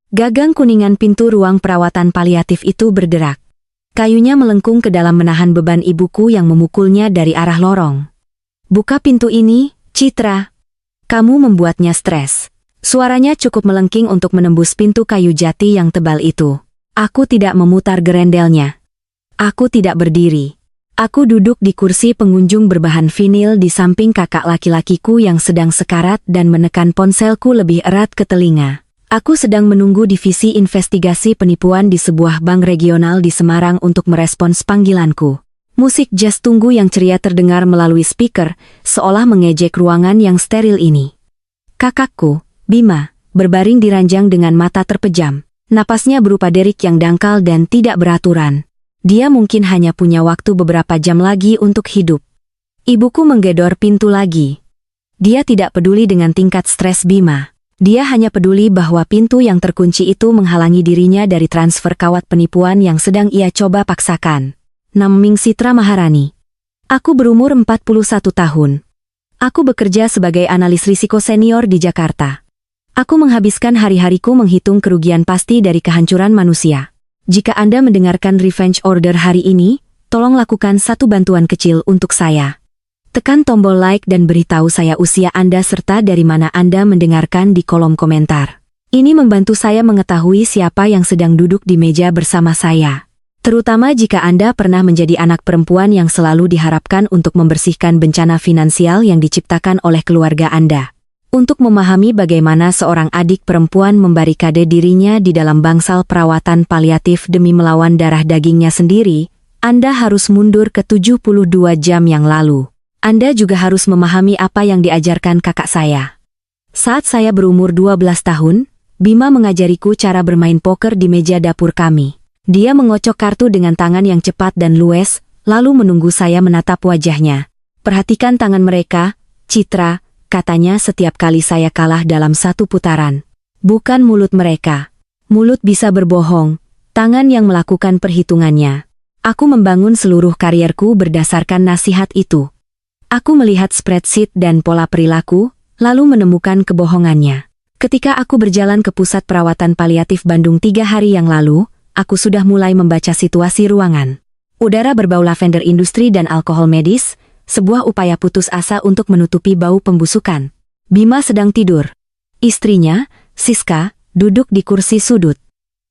Gagang kuningan pintu ruang perawatan paliatif itu berderak. Kayunya melengkung ke dalam menahan beban ibuku yang memukulnya dari arah lorong. "Buka pintu ini, Citra. Kamu membuatnya stres." Suaranya cukup melengking untuk menembus pintu kayu jati yang tebal itu. Aku tidak memutar gerendelnya. Aku tidak berdiri. Aku duduk di kursi pengunjung berbahan vinil di samping kakak laki-lakiku yang sedang sekarat dan menekan ponselku lebih erat ke telinga. Aku sedang menunggu divisi investigasi penipuan di sebuah bank regional di Semarang untuk merespons panggilanku. Musik jazz tunggu yang ceria terdengar melalui speaker, seolah mengejek ruangan yang steril ini. Kakakku, Bima, berbaring di ranjang dengan mata terpejam. Napasnya berupa derik yang dangkal dan tidak beraturan. Dia mungkin hanya punya waktu beberapa jam lagi untuk hidup. Ibuku menggedor pintu lagi. Dia tidak peduli dengan tingkat stres Bima. Dia hanya peduli bahwa pintu yang terkunci itu menghalangi dirinya dari transfer kawat penipuan yang sedang ia coba paksakan. Naming Citra Maharani. Aku berumur 41 tahun. Aku bekerja sebagai analis risiko senior di Jakarta. Aku menghabiskan hari-hariku menghitung kerugian pasti dari kehancuran manusia. Jika Anda mendengarkan revenge order hari ini, tolong lakukan satu bantuan kecil untuk saya. Tekan tombol like dan beritahu saya usia Anda serta dari mana Anda mendengarkan di kolom komentar. Ini membantu saya mengetahui siapa yang sedang duduk di meja bersama saya. Terutama jika Anda pernah menjadi anak perempuan yang selalu diharapkan untuk membersihkan bencana finansial yang diciptakan oleh keluarga Anda. Untuk memahami bagaimana seorang adik perempuan membarikade dirinya di dalam bangsal perawatan paliatif demi melawan darah dagingnya sendiri, Anda harus mundur ke 72 jam yang lalu. Anda juga harus memahami apa yang diajarkan kakak saya. Saat saya berumur 12 tahun, Bima mengajariku cara bermain poker di meja dapur kami. Dia mengocok kartu dengan tangan yang cepat dan luwes, lalu menunggu saya menatap wajahnya. "Perhatikan tangan mereka, Citra," katanya setiap kali saya kalah dalam satu putaran. "Bukan mulut mereka. Mulut bisa berbohong, tangan yang melakukan perhitungannya." Aku membangun seluruh karierku berdasarkan nasihat itu. Aku melihat spreadsheet dan pola perilaku, lalu menemukan kebohongannya. Ketika aku berjalan ke pusat perawatan paliatif Bandung 3 hari yang lalu, aku sudah mulai membaca situasi ruangan. Udara berbau lavender industri dan alkohol medis, sebuah upaya putus asa untuk menutupi bau pembusukan. Bima sedang tidur. Istrinya, Siska, duduk di kursi sudut.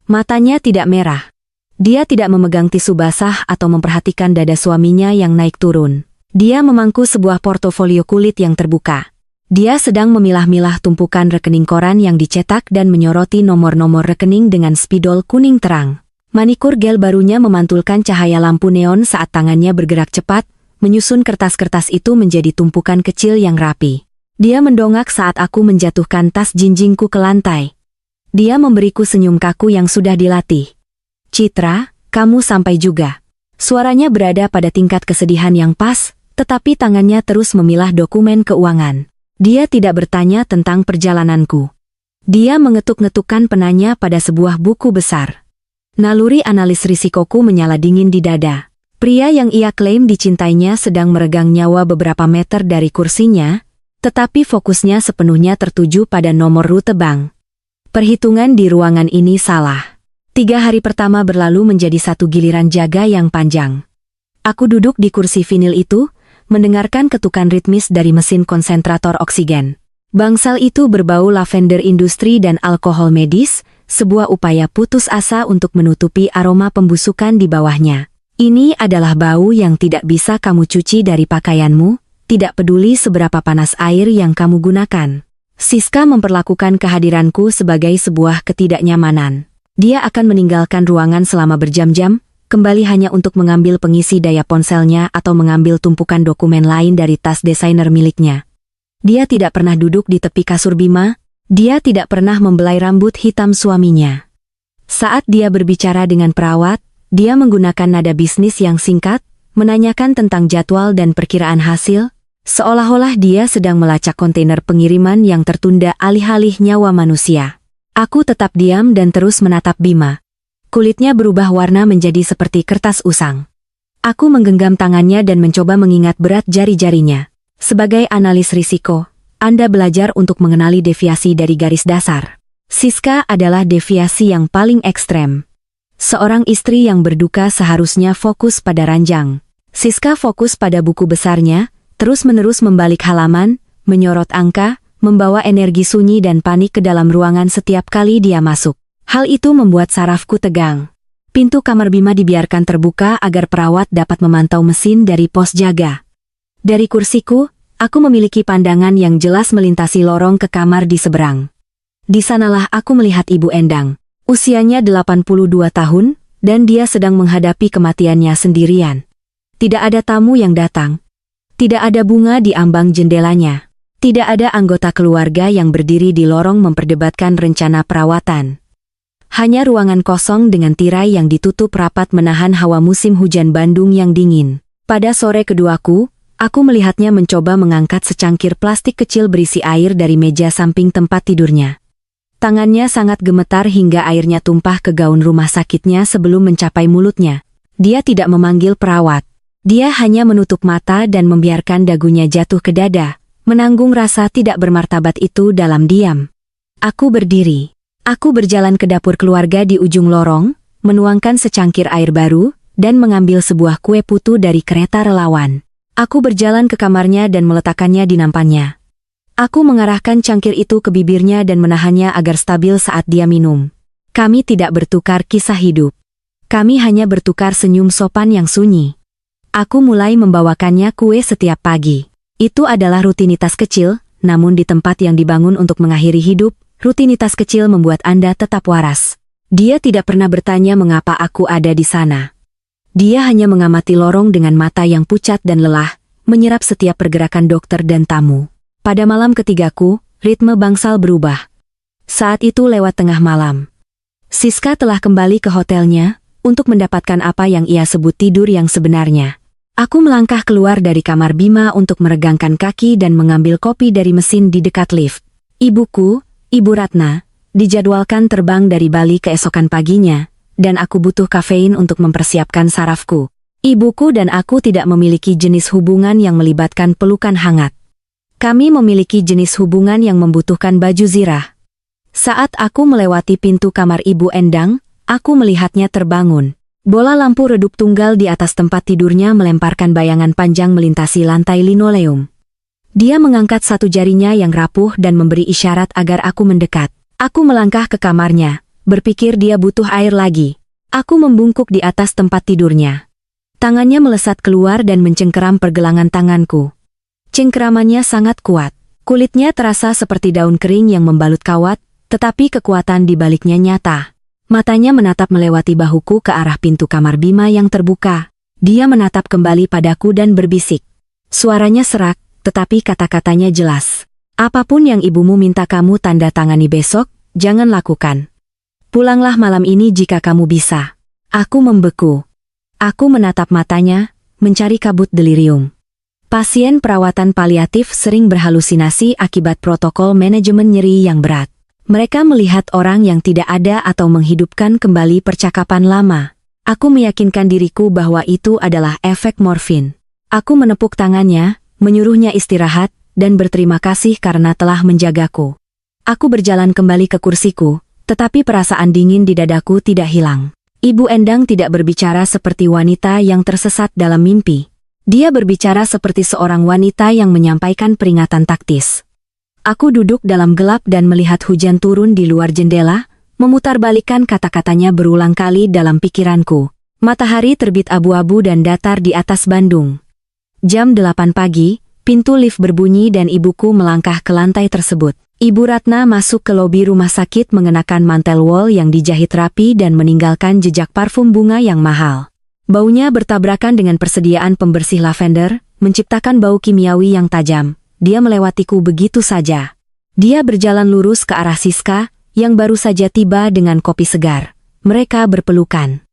Matanya tidak merah. Dia tidak memegang tisu basah atau memperhatikan dada suaminya yang naik turun. Dia memangku sebuah portofolio kulit yang terbuka. Dia sedang memilah-milah tumpukan rekening koran yang dicetak dan menyoroti nomor-nomor rekening dengan spidol kuning terang. Manikur gel barunya memantulkan cahaya lampu neon saat tangannya bergerak cepat, menyusun kertas-kertas itu menjadi tumpukan kecil yang rapi. Dia mendongak saat aku menjatuhkan tas jinjingku ke lantai. Dia memberiku senyum kaku yang sudah dilatih. "Citra, kamu sampai juga." Suaranya berada pada tingkat kesedihan yang pas, tetapi tangannya terus memilah dokumen keuangan. Dia tidak bertanya tentang perjalananku. Dia mengetuk-ngetukkan penanya pada sebuah buku besar. Naluri analis risikoku menyala dingin di dada. Pria yang ia klaim dicintainya sedang meregang nyawa beberapa meter dari kursinya, tetapi fokusnya sepenuhnya tertuju pada nomor rute bank. Perhitungan di ruangan ini salah. 3 hari pertama berlalu menjadi satu giliran jaga yang panjang. Aku duduk di kursi vinil itu, mendengarkan ketukan ritmis dari mesin konsentrator oksigen. Bangsal itu berbau lavender industri dan alkohol medis, sebuah upaya putus asa untuk menutupi aroma pembusukan di bawahnya. "Ini adalah bau yang tidak bisa kamu cuci dari pakaianmu, tidak peduli seberapa panas air yang kamu gunakan." Siska memperlakukan kehadiranku sebagai sebuah ketidaknyamanan. Dia akan meninggalkan ruangan selama berjam-jam, kembali hanya untuk mengambil pengisi daya ponselnya atau mengambil tumpukan dokumen lain dari tas desainer miliknya. Dia tidak pernah duduk di tepi kasur Bima, dia tidak pernah membelai rambut hitam suaminya. Saat dia berbicara dengan perawat, dia menggunakan nada bisnis yang singkat, menanyakan tentang jadwal dan perkiraan hasil, seolah-olah dia sedang melacak kontainer pengiriman yang tertunda alih-alih nyawa manusia. Aku tetap diam dan terus menatap Bima. Kulitnya berubah warna menjadi seperti kertas usang. Aku menggenggam tangannya dan mencoba mengingat berat jari-jarinya. Sebagai analis risiko, Anda belajar untuk mengenali deviasi dari garis dasar. Siska adalah deviasi yang paling ekstrem. Seorang istri yang berduka seharusnya fokus pada ranjang. Siska fokus pada buku besarnya, terus-menerus membalik halaman, menyorot angka, membawa energi sunyi dan panik ke dalam ruangan setiap kali dia masuk. Hal itu membuat sarafku tegang. Pintu kamar Bima dibiarkan terbuka agar perawat dapat memantau mesin dari pos jaga. Dari kursiku, aku memiliki pandangan yang jelas melintasi lorong ke kamar di seberang. Di sanalah aku melihat Ibu Endang. Usianya 82 tahun, dan dia sedang menghadapi kematiannya sendirian. Tidak ada tamu yang datang. Tidak ada bunga di ambang jendelanya. Tidak ada anggota keluarga yang berdiri di lorong memperdebatkan rencana perawatan. Hanya ruangan kosong dengan tirai yang ditutup rapat menahan hawa musim hujan Bandung yang dingin. Pada sore keduaku, aku melihatnya mencoba mengangkat secangkir plastik kecil berisi air dari meja samping tempat tidurnya. Tangannya sangat gemetar hingga airnya tumpah ke gaun rumah sakitnya sebelum mencapai mulutnya. Dia tidak memanggil perawat. Dia hanya menutup mata dan membiarkan dagunya jatuh ke dada, menanggung rasa tidak bermartabat itu dalam diam. Aku berdiri. Aku berjalan ke dapur keluarga di ujung lorong, menuangkan secangkir air baru, dan mengambil sebuah kue putu dari kereta relawan. Aku berjalan ke kamarnya dan meletakkannya di nampannya. Aku mengarahkan cangkir itu ke bibirnya dan menahannya agar stabil saat dia minum. Kami tidak bertukar kisah hidup. Kami hanya bertukar senyum sopan yang sunyi. Aku mulai membawakannya kue setiap pagi. Itu adalah rutinitas kecil, namun di tempat yang dibangun untuk mengakhiri hidup, rutinitas kecil membuat Anda tetap waras. Dia tidak pernah bertanya mengapa aku ada di sana. Dia hanya mengamati lorong dengan mata yang pucat dan lelah, menyerap setiap pergerakan dokter dan tamu. Pada malam ketigaku, ritme bangsal berubah. Saat itu lewat tengah malam. Siska telah kembali ke hotelnya, untuk mendapatkan apa yang ia sebut tidur yang sebenarnya. Aku melangkah keluar dari kamar Bima untuk meregangkan kaki dan mengambil kopi dari mesin di dekat lift. Ibuku, Ibu Ratna, dijadwalkan terbang dari Bali keesokan paginya, dan aku butuh kafein untuk mempersiapkan sarafku. Ibuku dan aku tidak memiliki jenis hubungan yang melibatkan pelukan hangat. Kami memiliki jenis hubungan yang membutuhkan baju zirah. Saat aku melewati pintu kamar Ibu Endang, aku melihatnya terbangun. Bola lampu redup tunggal di atas tempat tidurnya melemparkan bayangan panjang melintasi lantai linoleum. Dia mengangkat satu jarinya yang rapuh dan memberi isyarat agar aku mendekat. Aku melangkah ke kamarnya, berpikir dia butuh air lagi. Aku membungkuk di atas tempat tidurnya. Tangannya melesat keluar dan mencengkeram pergelangan tanganku. Cengkeramannya sangat kuat. Kulitnya terasa seperti daun kering yang membalut kawat, tetapi kekuatan di baliknya nyata. Matanya menatap melewati bahuku ke arah pintu kamar Bima yang terbuka. Dia menatap kembali padaku dan berbisik. Suaranya serak, tetapi kata-katanya jelas. Apapun yang ibumu minta kamu tanda tangani besok, jangan lakukan. Pulanglah malam ini jika kamu bisa. Aku membeku. Aku menatap matanya, mencari kabut delirium. Pasien perawatan paliatif sering berhalusinasi akibat protokol manajemen nyeri yang berat. Mereka melihat orang yang tidak ada atau menghidupkan kembali percakapan lama. Aku meyakinkan diriku bahwa itu adalah efek morfin. Aku menepuk tangannya, menyuruhnya istirahat, dan berterima kasih karena telah menjagaku. Aku berjalan kembali ke kursiku, tetapi perasaan dingin di dadaku tidak hilang. Ibu Endang tidak berbicara seperti wanita yang tersesat dalam mimpi. Dia berbicara seperti seorang wanita yang menyampaikan peringatan taktis. Aku duduk dalam gelap dan melihat hujan turun di luar jendela, memutarbalikkan kata-katanya berulang kali dalam pikiranku. Matahari terbit abu-abu dan datar di atas Bandung. Jam 8 pagi, pintu lift berbunyi dan ibuku melangkah ke lantai tersebut. Ibu Ratna masuk ke lobi rumah sakit mengenakan mantel wol yang dijahit rapi dan meninggalkan jejak parfum bunga yang mahal. Baunya bertabrakan dengan persediaan pembersih lavender, menciptakan bau kimiawi yang tajam. Dia melewatiku begitu saja. Dia berjalan lurus ke arah Siska, yang baru saja tiba dengan kopi segar. Mereka berpelukan.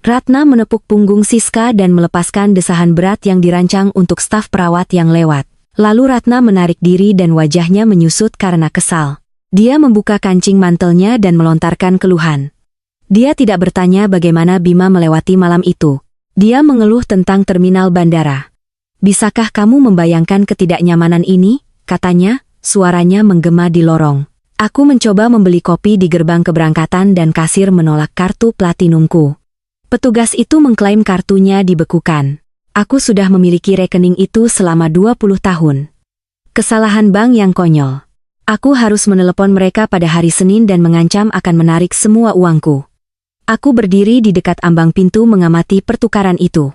Ratna menepuk punggung Siska dan melepaskan desahan berat yang dirancang untuk staf perawat yang lewat. Lalu Ratna menarik diri dan wajahnya menyusut karena kesal. Dia membuka kancing mantelnya dan melontarkan keluhan. Dia tidak bertanya bagaimana Bima melewati malam itu. Dia mengeluh tentang terminal bandara. Bisakah kamu membayangkan ketidaknyamanan ini? Katanya, suaranya menggema di lorong. Aku mencoba membeli kopi di gerbang keberangkatan dan kasir menolak kartu platinumku. Petugas itu mengklaim kartunya dibekukan. Aku sudah memiliki rekening itu selama 20 tahun. Kesalahan bank yang konyol. Aku harus menelepon mereka pada hari Senin dan mengancam akan menarik semua uangku. Aku berdiri di dekat ambang pintu mengamati pertukaran itu.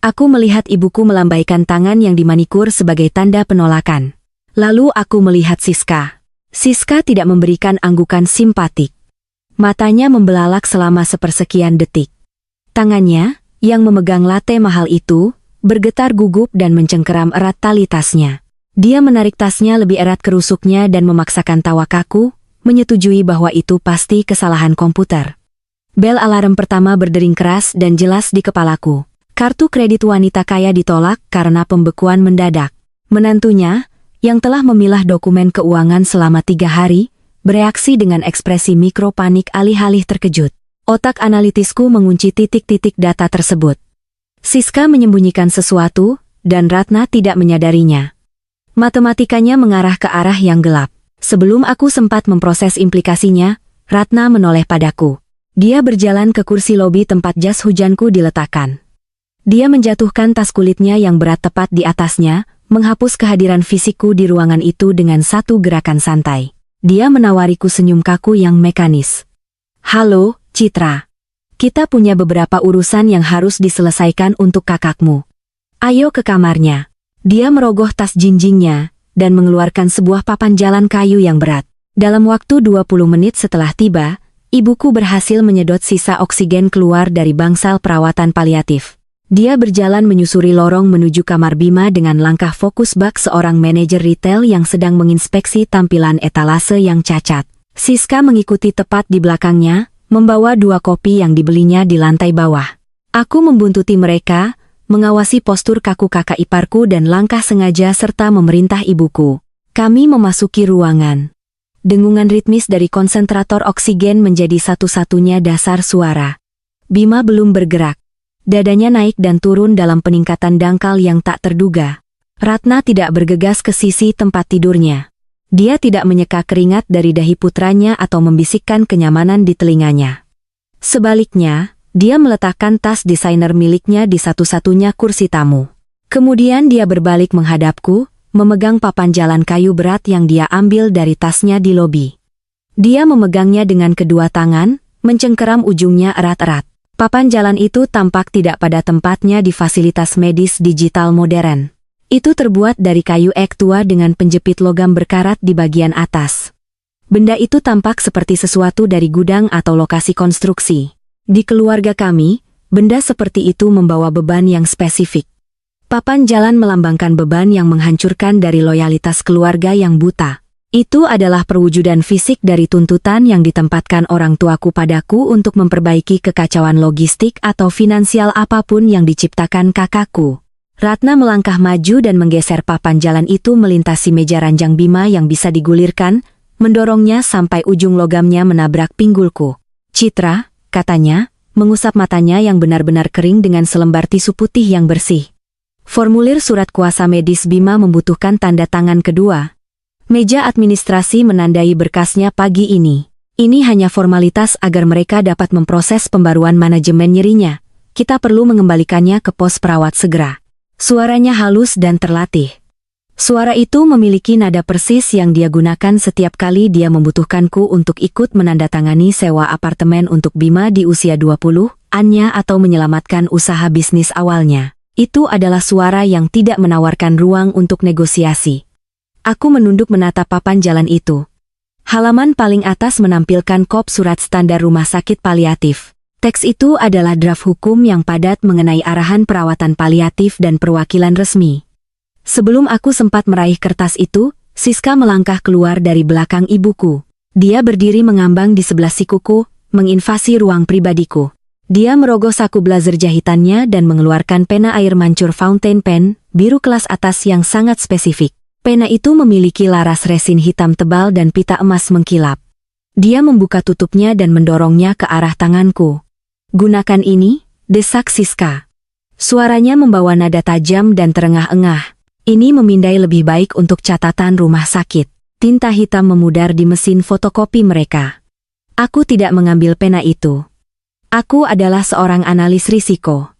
Aku melihat ibuku melambaikan tangan yang dimanikur sebagai tanda penolakan. Lalu aku melihat Siska. Siska tidak memberikan anggukan simpatik. Matanya membelalak selama sepersekian detik. Tangannya, yang memegang latte mahal itu, bergetar gugup dan mencengkeram erat tali tasnya. Dia menarik tasnya lebih erat ke rusuknya dan memaksakan tawa kaku, menyetujui bahwa itu pasti kesalahan komputer. Bel alarm pertama berdering keras dan jelas di kepalaku. Kartu kredit wanita kaya ditolak karena pembekuan mendadak. Menantunya, yang telah memilah dokumen keuangan selama 3 hari, bereaksi dengan ekspresi mikropanik alih-alih terkejut. Otak analitisku mengunci titik-titik data tersebut. Siska menyembunyikan sesuatu, dan Ratna tidak menyadarinya. Matematikanya mengarah ke arah yang gelap. Sebelum aku sempat memproses implikasinya, Ratna menoleh padaku. Dia berjalan ke kursi lobi tempat jas hujanku diletakkan. Dia menjatuhkan tas kulitnya yang berat tepat di atasnya, menghapus kehadiran fisikku di ruangan itu dengan satu gerakan santai. Dia menawariku senyum kaku yang mekanis. "Halo, Citra. Kita punya beberapa urusan yang harus diselesaikan untuk kakakmu. Ayo ke kamarnya." Dia merogoh tas jinjingnya, dan mengeluarkan sebuah papan jalan kayu yang berat. Dalam waktu 20 menit setelah tiba, ibuku berhasil menyedot sisa oksigen keluar dari bangsal perawatan paliatif. Dia berjalan menyusuri lorong menuju kamar Bima dengan langkah fokus bak seorang manajer retail yang sedang menginspeksi tampilan etalase yang cacat. Siska mengikuti tepat di belakangnya, membawa 2 kopi yang dibelinya di lantai bawah. Aku membuntuti mereka, mengawasi postur kaku kakak iparku dan langkah sengaja serta memerintah ibuku. Kami memasuki ruangan. Dengungan ritmis dari konsentrator oksigen menjadi satu-satunya dasar suara. Bima belum bergerak. Dadanya naik dan turun dalam peningkatan dangkal yang tak terduga. Ratna tidak bergegas ke sisi tempat tidurnya. Dia tidak menyeka keringat dari dahi putranya atau membisikkan kenyamanan di telinganya. Sebaliknya, dia meletakkan tas desainer miliknya di satu-satunya kursi tamu. Kemudian dia berbalik menghadapku, memegang papan jalan kayu berat yang dia ambil dari tasnya di lobi. Dia memegangnya dengan kedua tangan, mencengkeram ujungnya erat-erat. Papan jalan itu tampak tidak pada tempatnya di fasilitas medis digital modern. Itu terbuat dari kayu ek tua dengan penjepit logam berkarat di bagian atas. Benda itu tampak seperti sesuatu dari gudang atau lokasi konstruksi. Di keluarga kami, benda seperti itu membawa beban yang spesifik. Papan jalan melambangkan beban yang menghancurkan dari loyalitas keluarga yang buta. Itu adalah perwujudan fisik dari tuntutan yang ditempatkan orang tuaku padaku untuk memperbaiki kekacauan logistik atau finansial apapun yang diciptakan kakakku. Ratna melangkah maju dan menggeser papan jalan itu melintasi meja ranjang Bima yang bisa digulirkan, mendorongnya sampai ujung logamnya menabrak pinggulku. "Citra," katanya, mengusap matanya yang benar-benar kering dengan selembar tisu putih yang bersih. Formulir surat kuasa medis Bima membutuhkan tanda tangan kedua. Meja administrasi menandai berkasnya pagi ini. Ini hanya formalitas agar mereka dapat memproses pembaruan manajemen nyerinya. Kita perlu mengembalikannya ke pos perawat segera. Suaranya halus dan terlatih. Suara itu memiliki nada persis yang dia gunakan setiap kali dia membutuhkanku untuk ikut menandatangani sewa apartemen untuk Bima di usia 20-annya atau menyelamatkan usaha bisnis awalnya. Itu adalah suara yang tidak menawarkan ruang untuk negosiasi. Aku menunduk menatap papan jalan itu. Halaman paling atas menampilkan kop surat standar rumah sakit paliatif. Teks itu adalah draft hukum yang padat mengenai arahan perawatan paliatif dan perwakilan resmi. Sebelum aku sempat meraih kertas itu, Siska melangkah keluar dari belakang ibuku. Dia berdiri mengambang di sebelah sikuku, menginvasi ruang pribadiku. Dia merogoh saku blazer jahitannya dan mengeluarkan pena air mancur fountain pen, biru kelas atas yang sangat spesifik. Pena itu memiliki laras resin hitam tebal dan pita emas mengkilap. Dia membuka tutupnya dan mendorongnya ke arah tanganku. "Gunakan ini," desak Siska. Suaranya membawa nada tajam dan terengah-engah. "Ini memindai lebih baik untuk catatan rumah sakit." Tinta hitam memudar di mesin fotokopi mereka. Aku tidak mengambil pena itu. Aku adalah seorang analis risiko.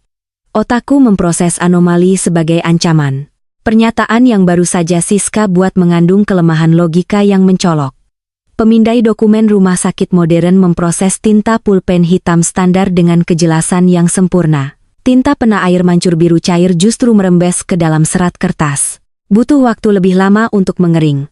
Otakku memproses anomali sebagai ancaman. Pernyataan yang baru saja Siska buat mengandung kelemahan logika yang mencolok. Pemindai dokumen rumah sakit modern memproses tinta pulpen hitam standar dengan kejelasan yang sempurna. Tinta pena air mancur biru cair justru merembes ke dalam serat kertas. Butuh waktu lebih lama untuk mengering.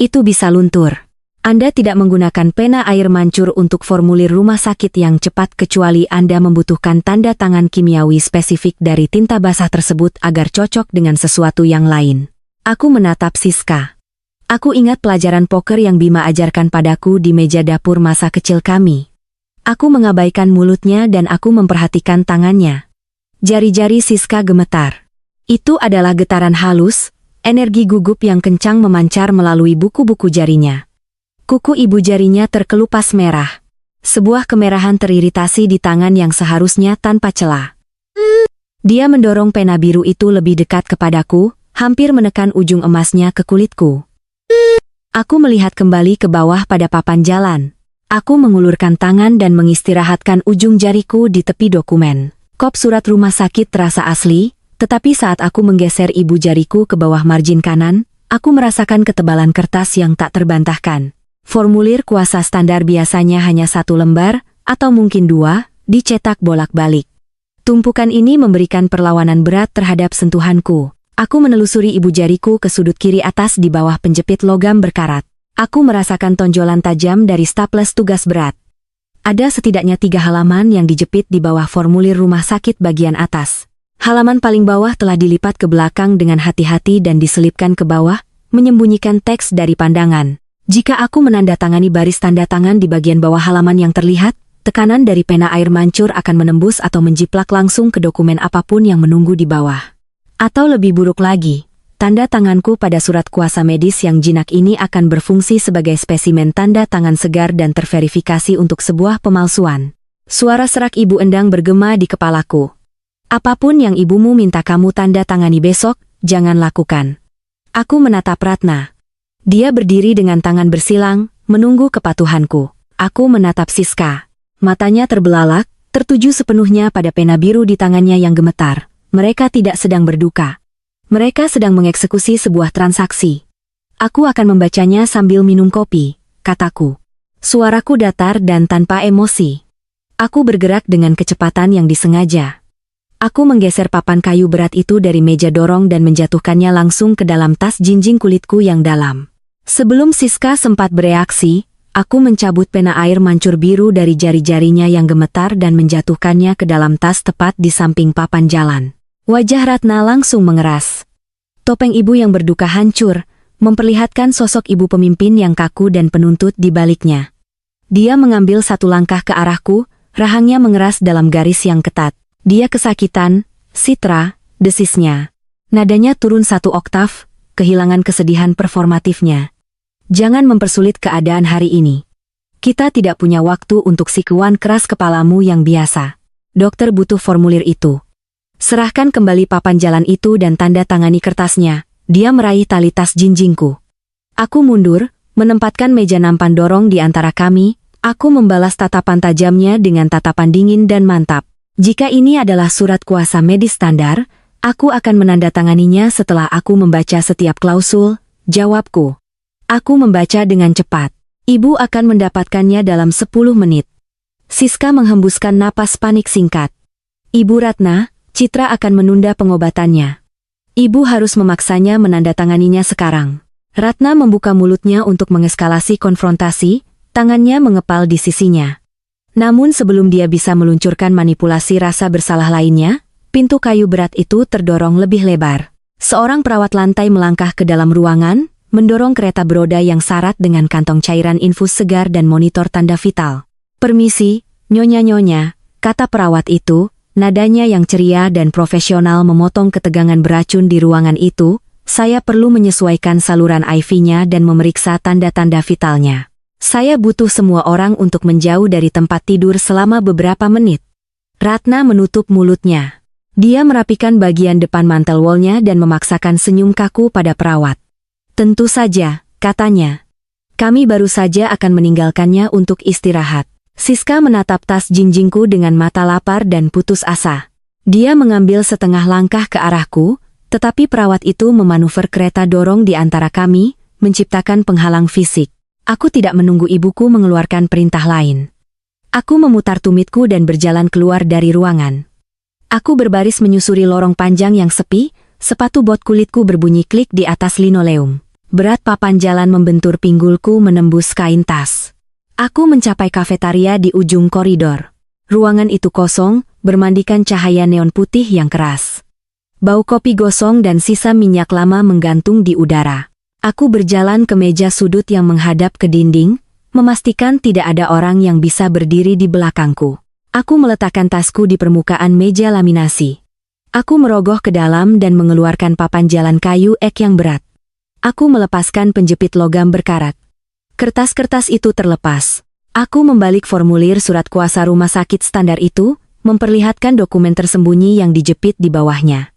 Itu bisa luntur. Anda tidak menggunakan pena air mancur untuk formulir rumah sakit yang cepat kecuali Anda membutuhkan tanda tangan kimiawi spesifik dari tinta basah tersebut agar cocok dengan sesuatu yang lain. Aku menatap Siska. Aku ingat pelajaran poker yang Bima ajarkan padaku di meja dapur masa kecil kami. Aku mengabaikan mulutnya dan aku memperhatikan tangannya. Jari-jari Siska gemetar. Itu adalah getaran halus, energi gugup yang kencang memancar melalui buku-buku jarinya. Kuku ibu jarinya terkelupas merah. Sebuah kemerahan teriritasi di tangan yang seharusnya tanpa celah. Dia mendorong pena biru itu lebih dekat kepadaku, hampir menekan ujung emasnya ke kulitku. Aku melihat kembali ke bawah pada papan jalan. Aku mengulurkan tangan dan mengistirahatkan ujung jariku di tepi dokumen. Kop surat rumah sakit terasa asli, tetapi saat aku menggeser ibu jariku ke bawah margin kanan, aku merasakan ketebalan kertas yang tak terbantahkan. Formulir kuasa standar biasanya hanya 1 lembar, atau mungkin 2, dicetak bolak-balik. Tumpukan ini memberikan perlawanan berat terhadap sentuhanku. Aku menelusuri ibu jariku ke sudut kiri atas di bawah penjepit logam berkarat. Aku merasakan tonjolan tajam dari staples tugas berat. Ada setidaknya 3 halaman yang dijepit di bawah formulir rumah sakit bagian atas. Halaman paling bawah telah dilipat ke belakang dengan hati-hati dan diselipkan ke bawah, menyembunyikan teks dari pandangan. Jika aku menandatangani baris tanda tangan di bagian bawah halaman yang terlihat, tekanan dari pena air mancur akan menembus atau menjiplak langsung ke dokumen apapun yang menunggu di bawah. Atau lebih buruk lagi, tanda tanganku pada surat kuasa medis yang jinak ini akan berfungsi sebagai spesimen tanda tangan segar dan terverifikasi untuk sebuah pemalsuan. Suara serak ibu Endang bergema di kepalaku. Apapun yang ibumu minta kamu tanda tangani besok, jangan lakukan. Aku menatap Ratna. Dia berdiri dengan tangan bersilang, menunggu kepatuhanku. Aku menatap Siska. Matanya terbelalak, tertuju sepenuhnya pada pena biru di tangannya yang gemetar. Mereka tidak sedang berduka. Mereka sedang mengeksekusi sebuah transaksi. Aku akan membacanya sambil minum kopi, kataku. Suaraku datar dan tanpa emosi. Aku bergerak dengan kecepatan yang disengaja. Aku menggeser papan kayu berat itu dari meja dorong dan menjatuhkannya langsung ke dalam tas jinjing kulitku yang dalam. Sebelum Siska sempat bereaksi, aku mencabut pena air mancur biru dari jari-jarinya yang gemetar dan menjatuhkannya ke dalam tas tepat di samping papan jalan. Wajah Ratna langsung mengeras. Topeng ibu yang berduka hancur, memperlihatkan sosok ibu pemimpin yang kaku dan penuntut di baliknya. Dia mengambil 1 langkah ke arahku, rahangnya mengeras dalam garis yang ketat. Dia kesakitan, Citra, desisnya. Nadanya turun 1 oktav, kehilangan kesedihan performatifnya. Jangan mempersulit keadaan hari ini. Kita tidak punya waktu untuk sikuan keras kepalamu yang biasa. Dokter butuh formulir itu. Serahkan kembali papan jalan itu dan tanda tangani kertasnya. Dia meraih tali tas jinjingku. Aku mundur, menempatkan meja nampan dorong di antara kami. Aku membalas tatapan tajamnya dengan tatapan dingin dan mantap. Jika ini adalah surat kuasa medis standar, aku akan menandatanganinya setelah aku membaca setiap klausul, jawabku. Aku membaca dengan cepat. Ibu akan mendapatkannya dalam 10 menit. Siska menghembuskan napas panik singkat. Ibu Ratna, Citra akan menunda pengobatannya. Ibu harus memaksanya menandatanganinya sekarang. Ratna membuka mulutnya untuk mengeskalasi konfrontasi, tangannya mengepal di sisinya. Namun sebelum dia bisa meluncurkan manipulasi rasa bersalah lainnya, pintu kayu berat itu terdorong lebih lebar. Seorang perawat lantai melangkah ke dalam ruangan, mendorong kereta beroda yang syarat dengan kantong cairan infus segar dan monitor tanda vital. Permisi, nyonya-nyonya, kata perawat itu, nadanya yang ceria dan profesional memotong ketegangan beracun di ruangan itu. Saya perlu menyesuaikan saluran IV-nya dan memeriksa tanda-tanda vitalnya. Saya butuh semua orang untuk menjauh dari tempat tidur selama beberapa menit. Ratna menutup mulutnya. Dia merapikan bagian depan mantel wallnya dan memaksakan senyum kaku pada perawat. Tentu saja, katanya. Kami baru saja akan meninggalkannya untuk istirahat. Siska menatap tas jinjingku dengan mata lapar dan putus asa. Dia mengambil setengah langkah ke arahku, tetapi perawat itu memanuver kereta dorong di antara kami, menciptakan penghalang fisik. Aku tidak menunggu ibuku mengeluarkan perintah lain. Aku memutar tumitku dan berjalan keluar dari ruangan. Aku berbaris menyusuri lorong panjang yang sepi, sepatu bot kulitku berbunyi klik di atas linoleum. Berat papan jalan membentur pinggulku menembus kain tas. Aku mencapai kafetaria di ujung koridor. Ruangan itu kosong, bermandikan cahaya neon putih yang keras. Bau kopi gosong dan sisa minyak lama menggantung di udara. Aku berjalan ke meja sudut yang menghadap ke dinding, memastikan tidak ada orang yang bisa berdiri di belakangku. Aku meletakkan tasku di permukaan meja laminasi. Aku merogoh ke dalam dan mengeluarkan papan jalan kayu ek yang berat. Aku melepaskan penjepit logam berkarat. Kertas-kertas itu terlepas. Aku membalik formulir surat kuasa rumah sakit standar itu, memperlihatkan dokumen tersembunyi yang dijepit di bawahnya.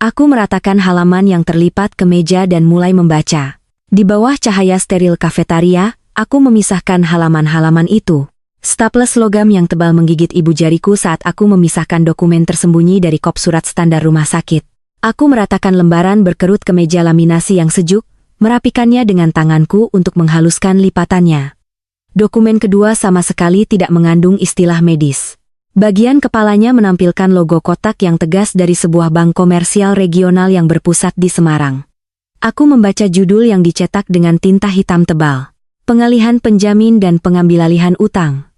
Aku meratakan halaman yang terlipat ke meja dan mulai membaca. Di bawah cahaya steril kafetaria, aku memisahkan halaman-halaman itu. Staples logam yang tebal menggigit ibu jariku saat aku memisahkan dokumen tersembunyi dari kop surat standar rumah sakit. Aku meratakan lembaran berkerut ke meja laminasi yang sejuk, merapikannya dengan tanganku untuk menghaluskan lipatannya. Dokumen kedua sama sekali tidak mengandung istilah medis. Bagian kepalanya menampilkan logo kotak yang tegas dari sebuah bank komersial regional yang berpusat di Semarang. Aku membaca judul yang dicetak dengan tinta hitam tebal. Pengalihan penjamin dan pengambilalihan utang.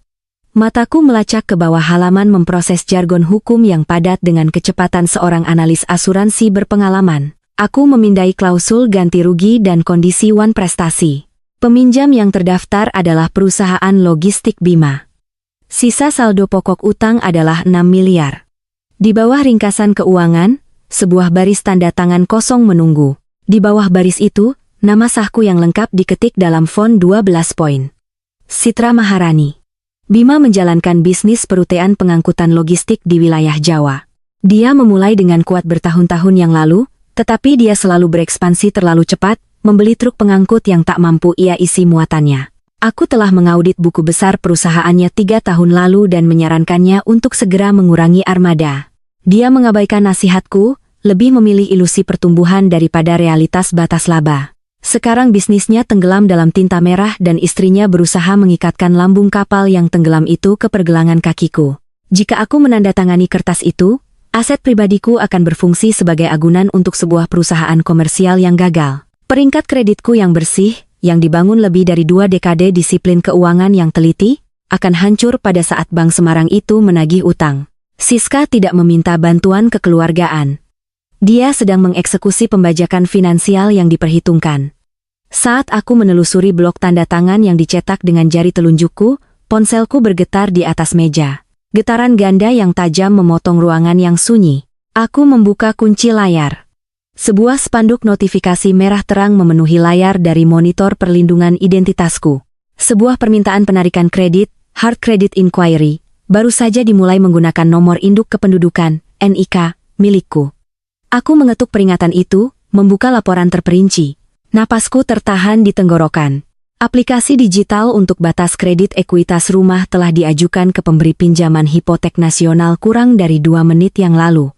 Mataku melacak ke bawah halaman memproses jargon hukum yang padat dengan kecepatan seorang analis asuransi berpengalaman. Aku memindai klausul ganti rugi dan kondisi wan prestasi. Peminjam yang terdaftar adalah perusahaan logistik Bima. Sisa saldo pokok utang adalah 6 miliar. Di bawah ringkasan keuangan, sebuah baris tanda tangan kosong menunggu. Di bawah baris itu, nama sahku yang lengkap diketik dalam font 12 poin. Citra Maharani. Bima menjalankan bisnis perutean pengangkutan logistik di wilayah Jawa. Dia memulai dengan kuat bertahun-tahun yang lalu, tetapi dia selalu berekspansi terlalu cepat, membeli truk pengangkut yang tak mampu ia isi muatannya. Aku telah mengaudit buku besar perusahaannya 3 tahun lalu dan menyarankannya untuk segera mengurangi armada. Dia mengabaikan nasihatku, lebih memilih ilusi pertumbuhan daripada realitas batas laba. Sekarang bisnisnya tenggelam dalam tinta merah dan istrinya berusaha mengikatkan lambung kapal yang tenggelam itu ke pergelangan kakiku. Jika aku menandatangani kertas itu, aset pribadiku akan berfungsi sebagai agunan untuk sebuah perusahaan komersial yang gagal. Peringkat kreditku yang bersih, yang dibangun lebih dari 2 dekade disiplin keuangan yang teliti, akan hancur pada saat Bank Semarang itu menagih utang. Siska tidak meminta bantuan kekeluargaan. Dia sedang mengeksekusi pembajakan finansial yang diperhitungkan. Saat aku menelusuri blok tanda tangan yang dicetak dengan jari telunjukku, ponselku bergetar di atas meja. Getaran ganda yang tajam memotong ruangan yang sunyi. Aku membuka kunci layar. Sebuah spanduk notifikasi merah terang memenuhi layar dari monitor perlindungan identitasku. Sebuah permintaan penarikan kredit, Hard Credit Inquiry, baru saja dimulai menggunakan nomor induk kependudukan, NIK, milikku. Aku mengetuk peringatan itu, membuka laporan terperinci. Napasku tertahan di tenggorokan. Aplikasi digital untuk batas kredit ekuitas rumah telah diajukan ke pemberi pinjaman hipotek nasional kurang dari 2 menit yang lalu.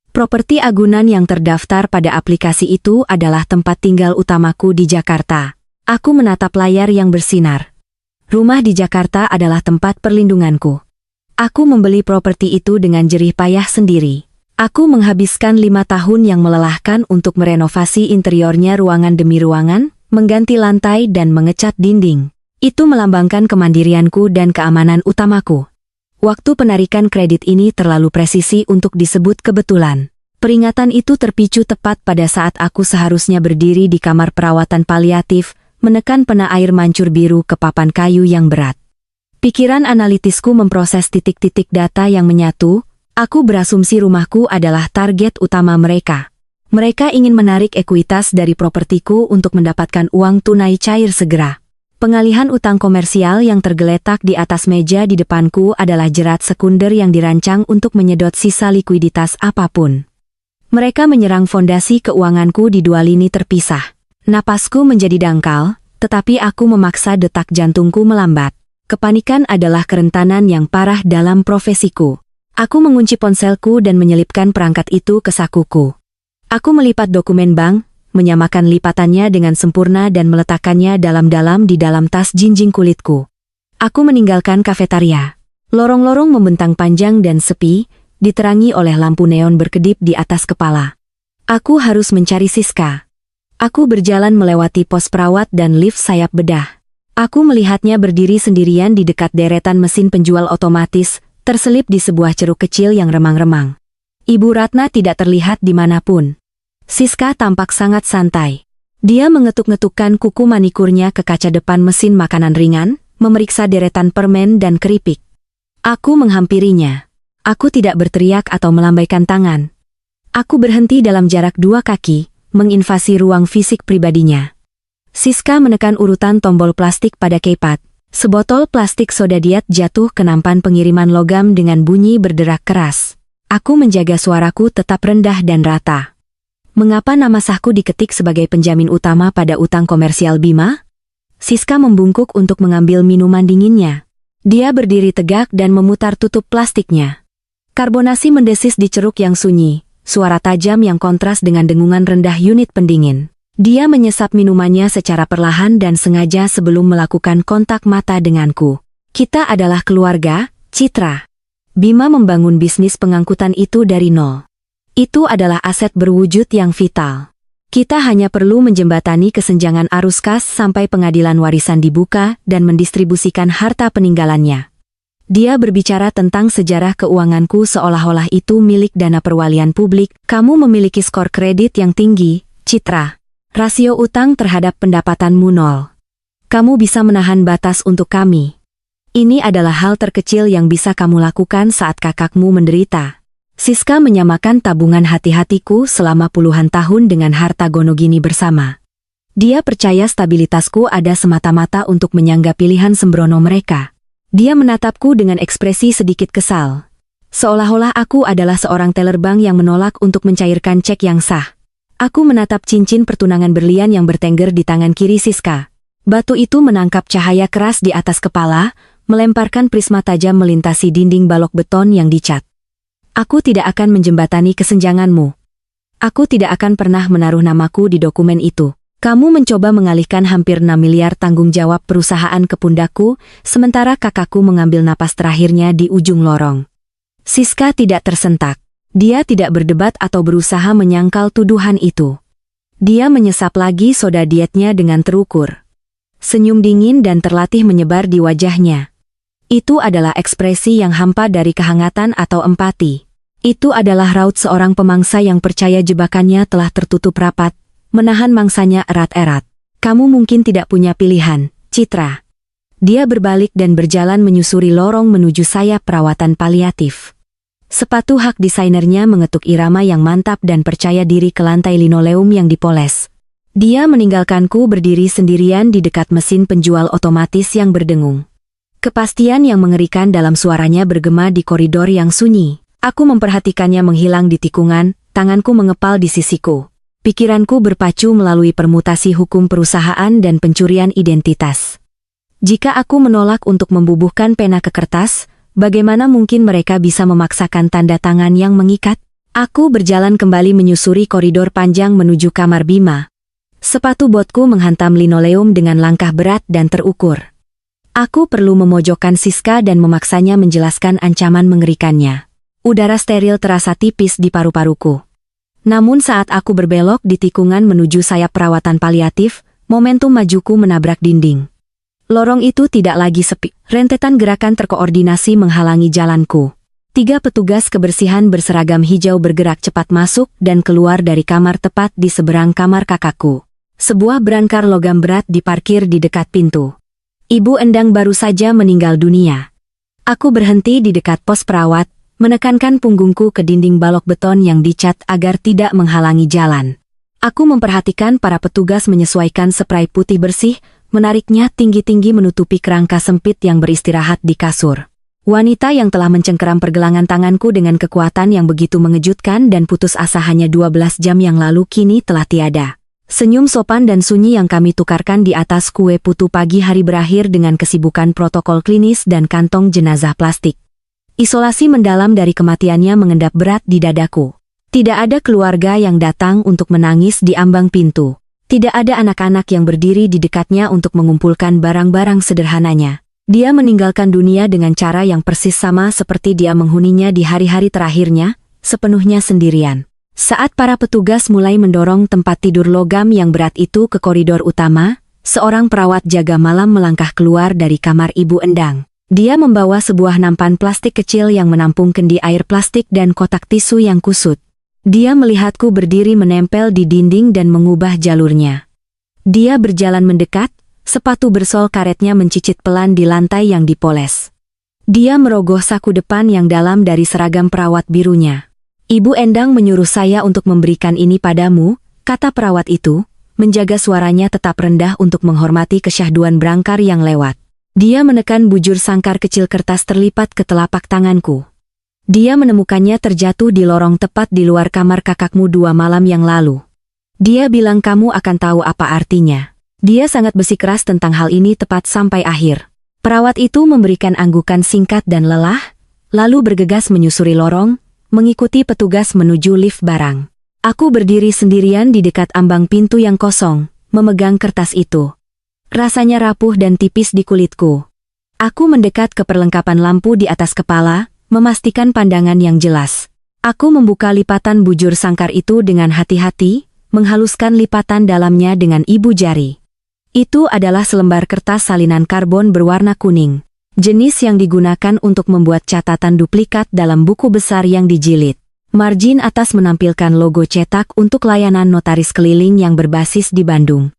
Properti agunan yang terdaftar pada aplikasi itu adalah tempat tinggal utamaku di Jakarta. Aku menatap layar yang bersinar. Rumah di Jakarta adalah tempat perlindunganku. Aku membeli properti itu dengan jerih payah sendiri. Aku menghabiskan 5 tahun yang melelahkan untuk merenovasi interiornya ruangan demi ruangan, mengganti lantai dan mengecat dinding. Itu melambangkan kemandirianku dan keamanan utamaku. Waktu penarikan kredit ini terlalu presisi untuk disebut kebetulan. Peringatan itu terpicu tepat pada saat aku seharusnya berdiri di kamar perawatan paliatif, menekan pena air mancur biru ke papan kayu yang berat. Pikiran analitisku memproses titik-titik data yang menyatu. Aku berasumsi rumahku adalah target utama mereka. Mereka ingin menarik ekuitas dari propertiku untuk mendapatkan uang tunai cair segera. Pengalihan utang komersial yang tergeletak di atas meja di depanku adalah jerat sekunder yang dirancang untuk menyedot sisa likuiditas apapun. Mereka menyerang fondasi keuanganku di 2 lini terpisah. Napasku menjadi dangkal, Tetapi aku memaksa detak jantungku melambat. Kepanikan adalah kerentanan yang parah dalam profesiku. Aku mengunci ponselku dan menyelipkan perangkat itu ke sakuku. Aku melipat dokumen bank, menyamakan lipatannya dengan sempurna dan meletakkannya dalam-dalam di dalam tas jinjing kulitku. Aku meninggalkan kafetaria. Lorong-lorong membentang panjang dan sepi, diterangi oleh lampu neon berkedip di atas kepala. Aku harus mencari Siska. Aku berjalan melewati pos perawat dan lift sayap bedah. Aku melihatnya berdiri sendirian di dekat deretan mesin penjual otomatis, terselip di sebuah ceruk kecil yang remang-remang. Ibu Ratna tidak terlihat dimanapun. Siska tampak sangat santai. Dia mengetuk-ngetukkan kuku manikurnya ke kaca depan mesin makanan ringan, memeriksa deretan permen dan keripik. Aku menghampirinya. Aku tidak berteriak atau melambaikan tangan. Aku berhenti dalam jarak 2 kaki, menginvasi ruang fisik pribadinya. Siska menekan urutan tombol plastik pada keypad. Sebotol plastik soda diet jatuh ke nampan pengiriman logam dengan bunyi berderak keras. Aku menjaga suaraku tetap rendah dan rata. Mengapa nama sahku diketik sebagai penjamin utama pada utang komersial Bima? Siska membungkuk untuk mengambil minuman dinginnya. Dia berdiri tegak dan memutar tutup plastiknya. Karbonasi mendesis di ceruk yang sunyi, suara tajam yang kontras dengan dengungan rendah unit pendingin. Dia menyesap minumannya secara perlahan dan sengaja sebelum melakukan kontak mata denganku. Kita adalah keluarga, Citra. Bima membangun bisnis pengangkutan itu dari nol. Itu adalah aset berwujud yang vital. Kita hanya perlu menjembatani kesenjangan arus kas sampai pengadilan warisan dibuka dan mendistribusikan harta peninggalannya. Dia berbicara tentang sejarah keuanganku seolah-olah itu milik dana perwalian publik. Kamu memiliki skor kredit yang tinggi, Citra. Rasio utang terhadap pendapatanmu nol. Kamu bisa menahan batas untuk kami. Ini adalah hal terkecil yang bisa kamu lakukan saat kakakmu menderita. Siska menyamakan tabungan hati-hatiku selama puluhan tahun dengan harta Gonogini bersama. Dia percaya stabilitasku ada semata-mata untuk menyangga pilihan sembrono mereka. Dia menatapku dengan ekspresi sedikit kesal. Seolah-olah aku adalah seorang teller bank yang menolak untuk mencairkan cek yang sah. Aku menatap cincin pertunangan berlian yang bertengger di tangan kiri Siska. Batu itu menangkap cahaya keras di atas kepala, melemparkan prisma tajam melintasi dinding balok beton yang dicat. Aku tidak akan menjembatani kesenjanganmu. Aku tidak akan pernah menaruh namaku di dokumen itu. Kamu mencoba mengalihkan hampir 6 miliar tanggung jawab perusahaan ke pundakku, sementara kakakku mengambil napas terakhirnya di ujung lorong. Siska tidak tersentak. Dia tidak berdebat atau berusaha menyangkal tuduhan itu. Dia menyesap lagi soda dietnya dengan terukur. Senyum dingin dan terlatih menyebar di wajahnya. Itu adalah ekspresi yang hampa dari kehangatan atau empati. Itu adalah raut seorang pemangsa yang percaya jebakannya telah tertutup rapat, menahan mangsanya erat-erat. Kamu mungkin tidak punya pilihan, Citra. Dia berbalik dan berjalan menyusuri lorong menuju sayap perawatan paliatif. Sepatu hak desainernya mengetuk irama yang mantap dan percaya diri ke lantai linoleum yang dipoles. Dia meninggalkanku berdiri sendirian di dekat mesin penjual otomatis yang berdengung. Kepastian yang mengerikan dalam suaranya bergema di koridor yang sunyi. Aku memperhatikannya menghilang di tikungan, tanganku mengepal di sisiku. Pikiranku berpacu melalui permutasi hukum perusahaan dan pencurian identitas. Jika aku menolak untuk membubuhkan pena ke kertas, bagaimana mungkin mereka bisa memaksakan tanda tangan yang mengikat? Aku berjalan kembali menyusuri koridor panjang menuju kamar Bima. Sepatu botku menghantam linoleum dengan langkah berat dan terukur. Aku perlu memojokkan Siska dan memaksanya menjelaskan ancaman mengerikannya. Udara steril terasa tipis di paru-paruku. Namun saat aku berbelok di tikungan menuju sayap perawatan paliatif, momentum majuku menabrak dinding. Lorong itu tidak lagi sepi. Rentetan gerakan terkoordinasi menghalangi jalanku. 3 petugas kebersihan berseragam hijau bergerak cepat masuk dan keluar dari kamar tepat di seberang kamar kakakku. Sebuah berangkar logam berat diparkir di dekat pintu. Ibu Endang baru saja meninggal dunia. Aku berhenti di dekat pos perawat, menekankan punggungku ke dinding balok beton yang dicat agar tidak menghalangi jalan. Aku memperhatikan para petugas menyesuaikan spray putih bersih, menariknya tinggi-tinggi menutupi kerangka sempit yang beristirahat di kasur. Wanita yang telah mencengkeram pergelangan tanganku dengan kekuatan yang begitu mengejutkan dan putus asa hanya 12 jam yang lalu kini telah tiada. Senyum sopan dan sunyi yang kami tukarkan di atas kue putu pagi hari berakhir dengan kesibukan protokol klinis dan kantong jenazah plastik. Isolasi mendalam dari kematiannya mengendap berat di dadaku. Tidak ada keluarga yang datang untuk menangis di ambang pintu. Tidak ada anak-anak yang berdiri di dekatnya untuk mengumpulkan barang-barang sederhananya. Dia meninggalkan dunia dengan cara yang persis sama seperti dia menghuninya di hari-hari terakhirnya, sepenuhnya sendirian. Saat para petugas mulai mendorong tempat tidur logam yang berat itu ke koridor utama, seorang perawat jaga malam melangkah keluar dari kamar Ibu Endang. Dia membawa sebuah nampan plastik kecil yang menampung kendi air plastik dan kotak tisu yang kusut. Dia melihatku berdiri menempel di dinding dan mengubah jalurnya. Dia berjalan mendekat, sepatu bersol karetnya mencicit pelan di lantai yang dipoles. Dia merogoh saku depan yang dalam dari seragam perawat birunya. Ibu Endang menyuruh saya untuk memberikan ini padamu, kata perawat itu, menjaga suaranya tetap rendah untuk menghormati kesyahduan berangkar yang lewat. Dia menekan bujur sangkar kecil kertas terlipat ke telapak tanganku. Dia menemukannya terjatuh di lorong tepat di luar kamar kakakmu 2 malam yang lalu. Dia bilang kamu akan tahu apa artinya. Dia sangat bersikeras tentang hal ini tepat sampai akhir. Perawat itu memberikan anggukan singkat dan lelah, lalu bergegas menyusuri lorong, mengikuti petugas menuju lift barang. Aku berdiri sendirian di dekat ambang pintu yang kosong, memegang kertas itu. Rasanya rapuh dan tipis di kulitku. Aku mendekat ke perlengkapan lampu di atas kepala, memastikan pandangan yang jelas. Aku membuka lipatan bujur sangkar itu dengan hati-hati, menghaluskan lipatan dalamnya dengan ibu jari. Itu adalah selembar kertas salinan karbon berwarna kuning. Jenis yang digunakan untuk membuat catatan duplikat dalam buku besar yang dijilid. Margin atas menampilkan logo cetak untuk layanan notaris keliling yang berbasis di Bandung.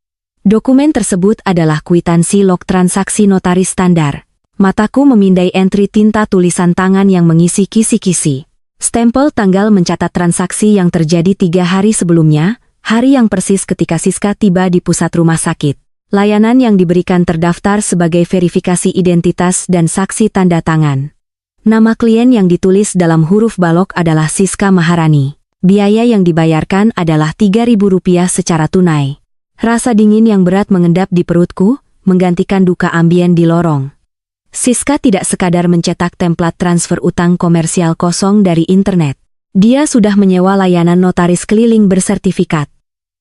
Dokumen tersebut adalah kwitansi log transaksi notaris standar. Mataku memindai entry tinta tulisan tangan yang mengisi kisi-kisi. Stempel tanggal mencatat transaksi yang terjadi 3 hari sebelumnya, hari yang persis ketika Siska tiba di pusat rumah sakit. Layanan yang diberikan terdaftar sebagai verifikasi identitas dan saksi tanda tangan. Nama klien yang ditulis dalam huruf balok adalah Siska Maharani. Biaya yang dibayarkan adalah Rp3.000 secara tunai. Rasa dingin yang berat mengendap di perutku, menggantikan duka ambien di lorong. Siska tidak sekadar mencetak template transfer utang komersial kosong dari internet. Dia sudah menyewa layanan notaris keliling bersertifikat.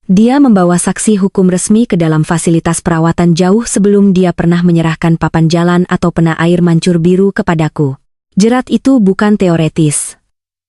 Dia membawa saksi hukum resmi ke dalam fasilitas perawatan jauh sebelum dia pernah menyerahkan papan jalan atau pena air mancur biru kepadaku. Jerat itu bukan teoretis.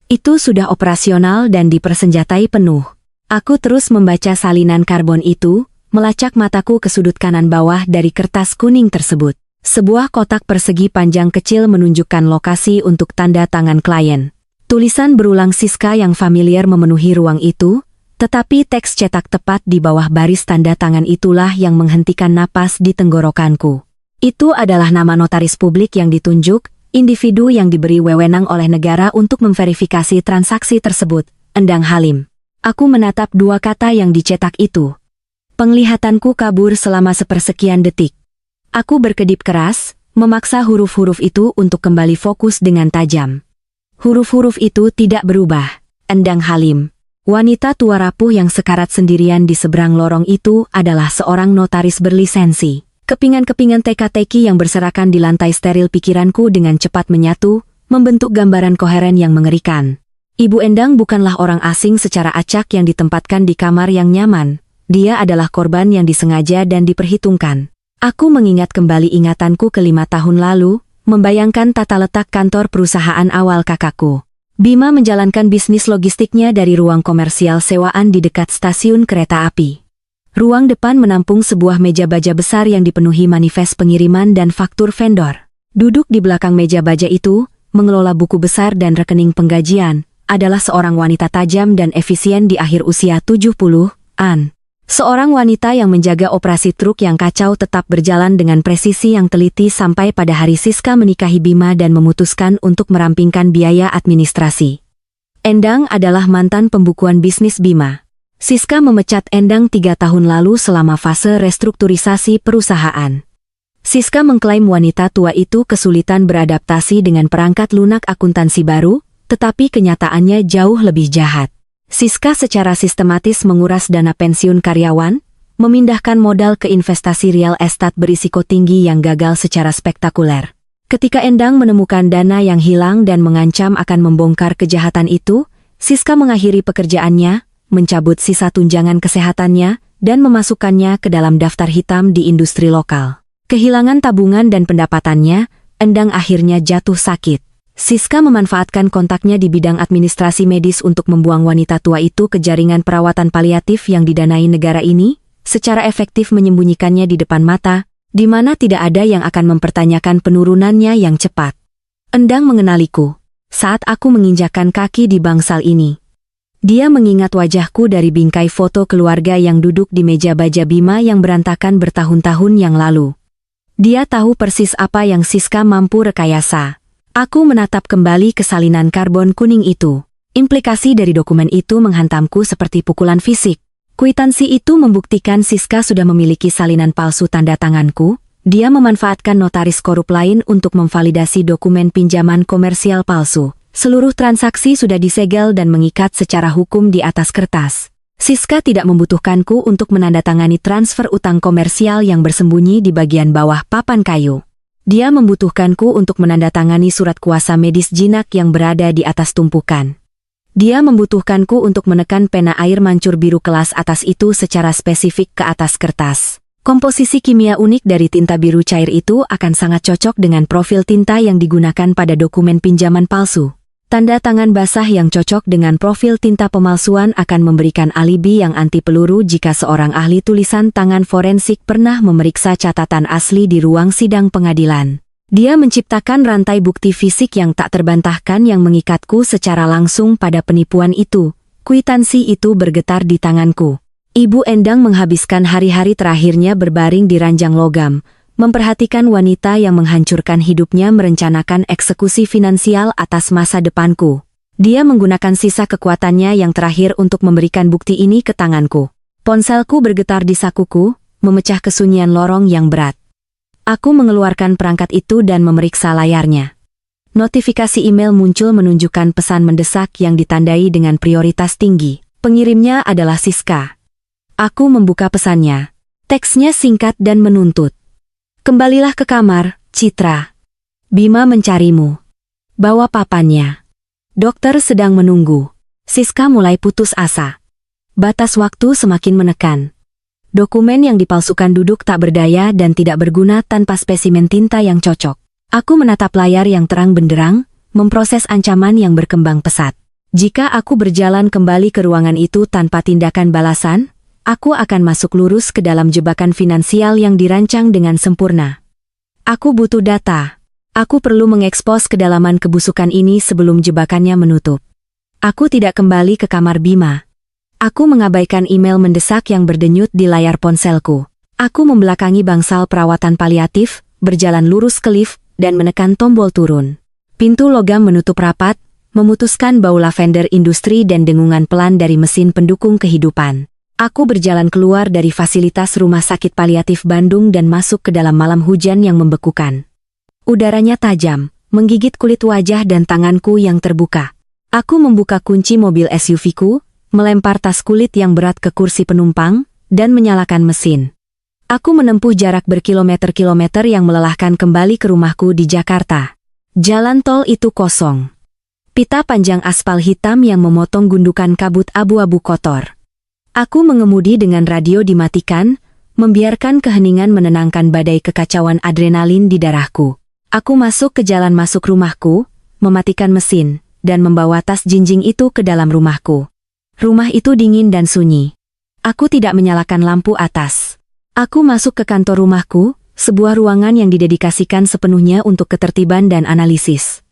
Itu sudah operasional dan dipersenjatai penuh. Aku terus membaca salinan karbon itu, melacak mataku ke sudut kanan bawah dari kertas kuning tersebut. Sebuah kotak persegi panjang kecil menunjukkan lokasi untuk tanda tangan klien. Tulisan berulang Siska yang familiar memenuhi ruang itu, tetapi teks cetak tepat di bawah baris tanda tangan itulah yang menghentikan napas di tenggorokanku. Itu adalah nama notaris publik yang ditunjuk, individu yang diberi wewenang oleh negara untuk memverifikasi transaksi tersebut, Endang Halim. Aku menatap 2 kata yang dicetak itu. Penglihatanku kabur selama sepersekian detik. Aku berkedip keras, memaksa huruf-huruf itu untuk kembali fokus dengan tajam. Huruf-huruf itu tidak berubah. Endang Halim. Wanita tua rapuh yang sekarat sendirian di seberang lorong itu adalah seorang notaris berlisensi. Kepingan-kepingan teka-teki yang berserakan di lantai steril pikiranku dengan cepat menyatu, membentuk gambaran koheren yang mengerikan. Ibu Endang bukanlah orang asing secara acak yang ditempatkan di kamar yang nyaman. Dia adalah korban yang disengaja dan diperhitungkan. Aku mengingat kembali ingatanku ke 5 tahun lalu, membayangkan tata letak kantor perusahaan awal kakakku. Bima menjalankan bisnis logistiknya dari ruang komersial sewaan di dekat stasiun kereta api. Ruang depan menampung sebuah meja baja besar yang dipenuhi manifest pengiriman dan faktur vendor. Duduk di belakang meja baja itu, mengelola buku besar dan rekening penggajian, adalah seorang wanita tajam dan efisien di akhir usia 70-an. Seorang wanita yang menjaga operasi truk yang kacau tetap berjalan dengan presisi yang teliti sampai pada hari Siska menikahi Bima dan memutuskan untuk merampingkan biaya administrasi. Endang adalah mantan pembukuan bisnis Bima. Siska memecat Endang 3 tahun lalu selama fase restrukturisasi perusahaan. Siska mengklaim wanita tua itu kesulitan beradaptasi dengan perangkat lunak akuntansi baru, tetapi kenyataannya jauh lebih jahat. Siska secara sistematis menguras dana pensiun karyawan, memindahkan modal ke investasi real estate berisiko tinggi yang gagal secara spektakuler. Ketika Endang menemukan dana yang hilang dan mengancam akan membongkar kejahatan itu, Siska mengakhiri pekerjaannya, mencabut sisa tunjangan kesehatannya, dan memasukkannya ke dalam daftar hitam di industri lokal. Kehilangan tabungan dan pendapatannya, Endang akhirnya jatuh sakit. Siska memanfaatkan kontaknya di bidang administrasi medis untuk membuang wanita tua itu ke jaringan perawatan paliatif yang didanai negara ini, secara efektif menyembunyikannya di depan mata, di mana tidak ada yang akan mempertanyakan penurunannya yang cepat. Endang mengenaliku saat aku menginjakkan kaki di bangsal ini. Dia mengingat wajahku dari bingkai foto keluarga yang duduk di meja baja Bima yang berantakan bertahun-tahun yang lalu. Dia tahu persis apa yang Siska mampu rekayasa. Aku menatap kembali ke salinan karbon kuning itu. Implikasi dari dokumen itu menghantamku seperti pukulan fisik. Kwitansi itu membuktikan Siska sudah memiliki salinan palsu tanda tanganku. Dia memanfaatkan notaris korup lain untuk memvalidasi dokumen pinjaman komersial palsu. Seluruh transaksi sudah disegel dan mengikat secara hukum di atas kertas. Siska tidak membutuhkanku untuk menandatangani transfer utang komersial yang bersembunyi di bagian bawah papan kayu. Dia membutuhkanku untuk menandatangani surat kuasa medis jinak yang berada di atas tumpukan. Dia membutuhkanku untuk menekan pena air mancur biru kelas atas itu secara spesifik ke atas kertas. Komposisi kimia unik dari tinta biru cair itu akan sangat cocok dengan profil tinta yang digunakan pada dokumen pinjaman palsu. Tanda tangan basah yang cocok dengan profil tinta pemalsuan akan memberikan alibi yang anti peluru jika seorang ahli tulisan tangan forensik pernah memeriksa catatan asli di ruang sidang pengadilan. Dia menciptakan rantai bukti fisik yang tak terbantahkan yang mengikatku secara langsung pada penipuan itu. Kwitansi itu bergetar di tanganku. Ibu Endang menghabiskan hari-hari terakhirnya berbaring di ranjang logam, memperhatikan wanita yang menghancurkan hidupnya merencanakan eksekusi finansial atas masa depanku. Dia menggunakan sisa kekuatannya yang terakhir untuk memberikan bukti ini ke tanganku. Ponselku bergetar di sakuku, memecah kesunyian lorong yang berat. Aku mengeluarkan perangkat itu dan memeriksa layarnya. Notifikasi email muncul menunjukkan pesan mendesak yang ditandai dengan prioritas tinggi. Pengirimnya adalah Siska. Aku membuka pesannya. Teksnya singkat dan menuntut. Kembalilah ke kamar, Citra. Bima mencarimu. Bawa papannya. Dokter sedang menunggu. Siska mulai putus asa. Batas waktu semakin menekan. Dokumen yang dipalsukan duduk tak berdaya dan tidak berguna tanpa spesimen tinta yang cocok. Aku menatap layar yang terang benderang, memproses ancaman yang berkembang pesat. Jika aku berjalan kembali ke ruangan itu tanpa tindakan balasan, aku akan masuk lurus ke dalam jebakan finansial yang dirancang dengan sempurna. Aku butuh data. Aku perlu mengekspos kedalaman kebusukan ini sebelum jebakannya menutup. Aku tidak kembali ke kamar Bima. Aku mengabaikan email mendesak yang berdenyut di layar ponselku. Aku membelakangi bangsal perawatan paliatif, berjalan lurus ke lift, dan menekan tombol turun. Pintu logam menutup rapat, memutuskan bau lavender industri dan dengungan pelan dari mesin pendukung kehidupan. Aku berjalan keluar dari fasilitas Rumah Sakit Paliatif Bandung dan masuk ke dalam malam hujan yang membekukan. Udaranya tajam, menggigit kulit wajah dan tanganku yang terbuka. Aku membuka kunci mobil SUV-ku, melempar tas kulit yang berat ke kursi penumpang, dan menyalakan mesin. Aku menempuh jarak berkilometer-kilometer yang melelahkan kembali ke rumahku di Jakarta. Jalan tol itu kosong. Pita panjang aspal hitam yang memotong gundukan kabut abu-abu kotor. Aku mengemudi dengan radio dimatikan, membiarkan keheningan menenangkan badai kekacauan adrenalin di darahku. Aku masuk ke jalan masuk rumahku, mematikan mesin, dan membawa tas jinjing itu ke dalam rumahku. Rumah itu dingin dan sunyi. Aku tidak menyalakan lampu atas. Aku masuk ke kantor rumahku, sebuah ruangan yang didedikasikan sepenuhnya untuk ketertiban dan analisis.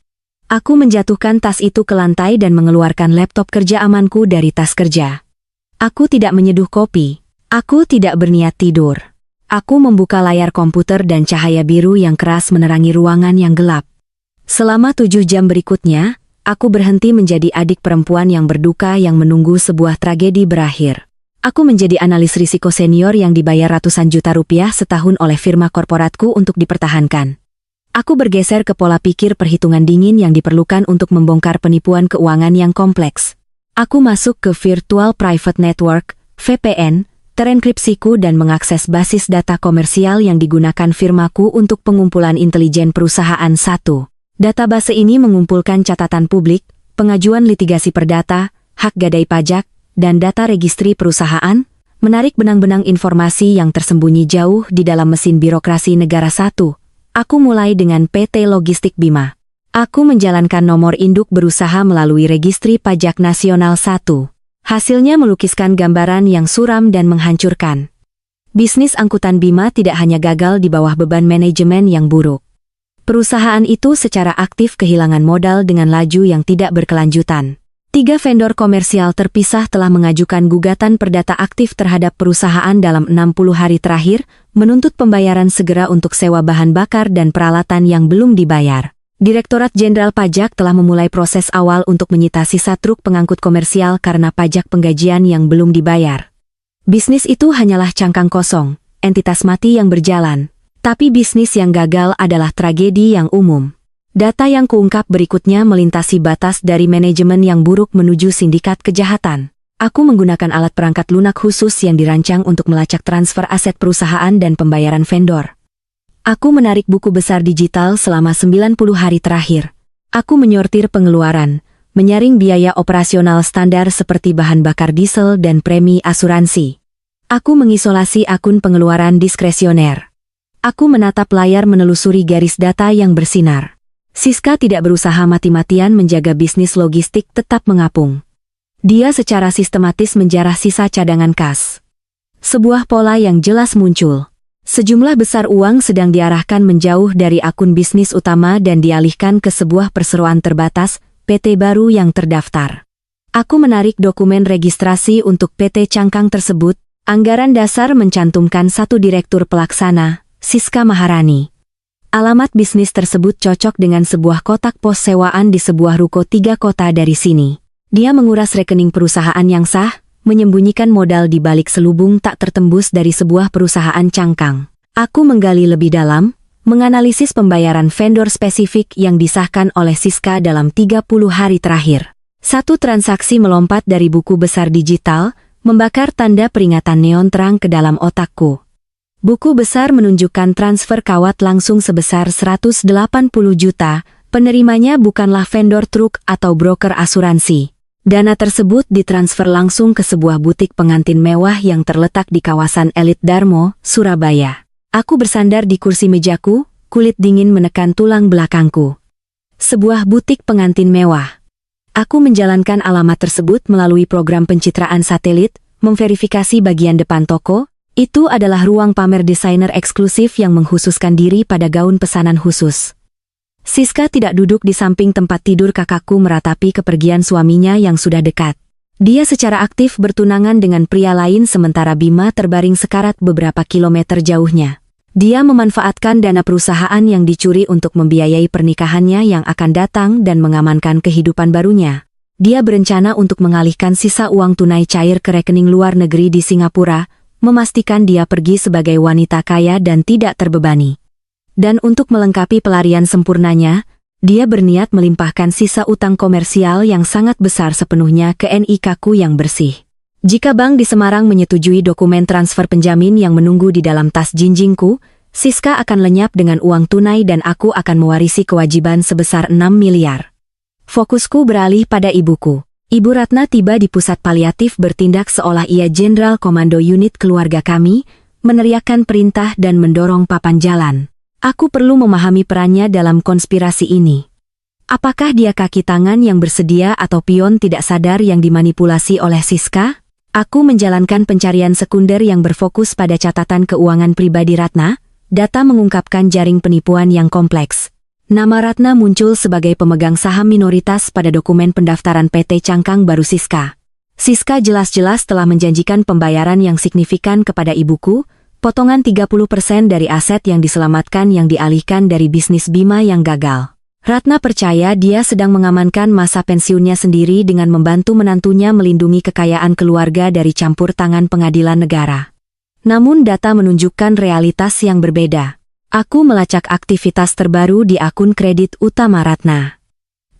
Aku menjatuhkan tas itu ke lantai dan mengeluarkan laptop kerja amanku dari tas kerja. Aku tidak menyeduh kopi. Aku tidak berniat tidur. Aku membuka layar komputer dan cahaya biru yang keras menerangi ruangan yang gelap. Selama 7 jam berikutnya, aku berhenti menjadi adik perempuan yang berduka yang menunggu sebuah tragedi berakhir. Aku menjadi analis risiko senior yang dibayar ratusan juta rupiah setahun oleh firma korporatku untuk dipertahankan. Aku bergeser ke pola pikir perhitungan dingin yang diperlukan untuk membongkar penipuan keuangan yang kompleks. Aku masuk ke Virtual Private Network, VPN, terenkripsiku dan mengakses basis data komersial yang digunakan firmaku untuk pengumpulan intelijen perusahaan. 1. Database ini mengumpulkan catatan publik, pengajuan litigasi perdata, hak gadai pajak, dan data registri perusahaan, menarik benang-benang informasi yang tersembunyi jauh di dalam mesin birokrasi negara. 1. Aku mulai dengan PT Logistik Bima. Aku menjalankan nomor induk berusaha melalui Registri Pajak Nasional. 1. Hasilnya melukiskan gambaran yang suram dan menghancurkan. Bisnis angkutan Bima tidak hanya gagal di bawah beban manajemen yang buruk. Perusahaan itu secara aktif kehilangan modal dengan laju yang tidak berkelanjutan. 3 vendor komersial terpisah telah mengajukan gugatan perdata aktif terhadap perusahaan dalam 60 hari terakhir, menuntut pembayaran segera untuk sewa bahan bakar dan peralatan yang belum dibayar. Direktorat Jenderal Pajak telah memulai proses awal untuk menyita sisa truk pengangkut komersial karena pajak penggajian yang belum dibayar. Bisnis itu hanyalah cangkang kosong, entitas mati yang berjalan. Tapi bisnis yang gagal adalah tragedi yang umum. Data yang kuungkap berikutnya melintasi batas dari manajemen yang buruk menuju sindikat kejahatan. Aku menggunakan alat perangkat lunak khusus yang dirancang untuk melacak transfer aset perusahaan dan pembayaran vendor. Aku menarik buku besar digital selama 90 hari terakhir. Aku menyortir pengeluaran, menyaring biaya operasional standar seperti bahan bakar diesel dan premi asuransi. Aku mengisolasi akun pengeluaran diskresioner. Aku menatap layar menelusuri garis data yang bersinar. Siska tidak berusaha mati-matian menjaga bisnis logistik tetap mengapung. Dia secara sistematis menjarah sisa cadangan kas. Sebuah pola yang jelas muncul. Sejumlah besar uang sedang diarahkan menjauh dari akun bisnis utama dan dialihkan ke sebuah perseroan terbatas, PT baru yang terdaftar. Aku menarik dokumen registrasi untuk PT Cangkang tersebut. Anggaran dasar mencantumkan 1 direktur pelaksana, Siska Maharani. Alamat bisnis tersebut cocok dengan sebuah kotak pos sewaan di sebuah ruko 3 kota dari sini. Dia menguras rekening perusahaan yang sah, menyembunyikan modal di balik selubung tak tertembus dari sebuah perusahaan cangkang. Aku menggali lebih dalam, menganalisis pembayaran vendor spesifik yang disahkan oleh Siska dalam 30 hari terakhir. 1 transaksi melompat dari buku besar digital, membakar tanda peringatan neon terang ke dalam otakku. Buku besar menunjukkan transfer kawat langsung sebesar 180 juta, penerimanya bukanlah vendor truk atau broker asuransi. Dana tersebut ditransfer langsung ke sebuah butik pengantin mewah yang terletak di kawasan elit Darmo, Surabaya. Aku bersandar di kursi mejaku, kulit dingin menekan tulang belakangku. Sebuah butik pengantin mewah. Aku menjalankan alamat tersebut melalui program pencitraan satelit, memverifikasi bagian depan toko. Itu adalah ruang pamer desainer eksklusif yang mengkhususkan diri pada gaun pesanan khusus. Siska tidak duduk di samping tempat tidur kakakku meratapi kepergian suaminya yang sudah dekat. Dia secara aktif bertunangan dengan pria lain sementara Bima terbaring sekarat beberapa kilometer jauhnya. Dia memanfaatkan dana perusahaan yang dicuri untuk membiayai pernikahannya yang akan datang dan mengamankan kehidupan barunya. Dia berencana untuk mengalihkan sisa uang tunai cair ke rekening luar negeri di Singapura, memastikan dia pergi sebagai wanita kaya dan tidak terbebani. Dan untuk melengkapi pelarian sempurnanya, dia berniat melimpahkan sisa utang komersial yang sangat besar sepenuhnya ke NIK-ku yang bersih. Jika bank di Semarang menyetujui dokumen transfer penjamin yang menunggu di dalam tas jinjingku, Siska akan lenyap dengan uang tunai dan aku akan mewarisi kewajiban sebesar 6 miliar. Fokusku beralih pada ibuku. Ibu Ratna tiba di pusat paliatif bertindak seolah ia jenderal komando unit keluarga kami, meneriakkan perintah dan mendorong papan jalan. Aku perlu memahami perannya dalam konspirasi ini. Apakah dia kaki tangan yang bersedia atau pion tidak sadar yang dimanipulasi oleh Siska? Aku menjalankan pencarian sekunder yang berfokus pada catatan keuangan pribadi Ratna. Data mengungkapkan jaring penipuan yang kompleks. Nama Ratna muncul sebagai pemegang saham minoritas pada dokumen pendaftaran PT Cangkang baru Siska. Siska jelas-jelas telah menjanjikan pembayaran yang signifikan kepada ibuku, potongan 30% dari aset yang diselamatkan yang dialihkan dari bisnis Bima yang gagal. Ratna percaya dia sedang mengamankan masa pensiunnya sendiri dengan membantu menantunya melindungi kekayaan keluarga dari campur tangan pengadilan negara. Namun data menunjukkan realitas yang berbeda. Aku melacak aktivitas terbaru di akun kredit utama Ratna.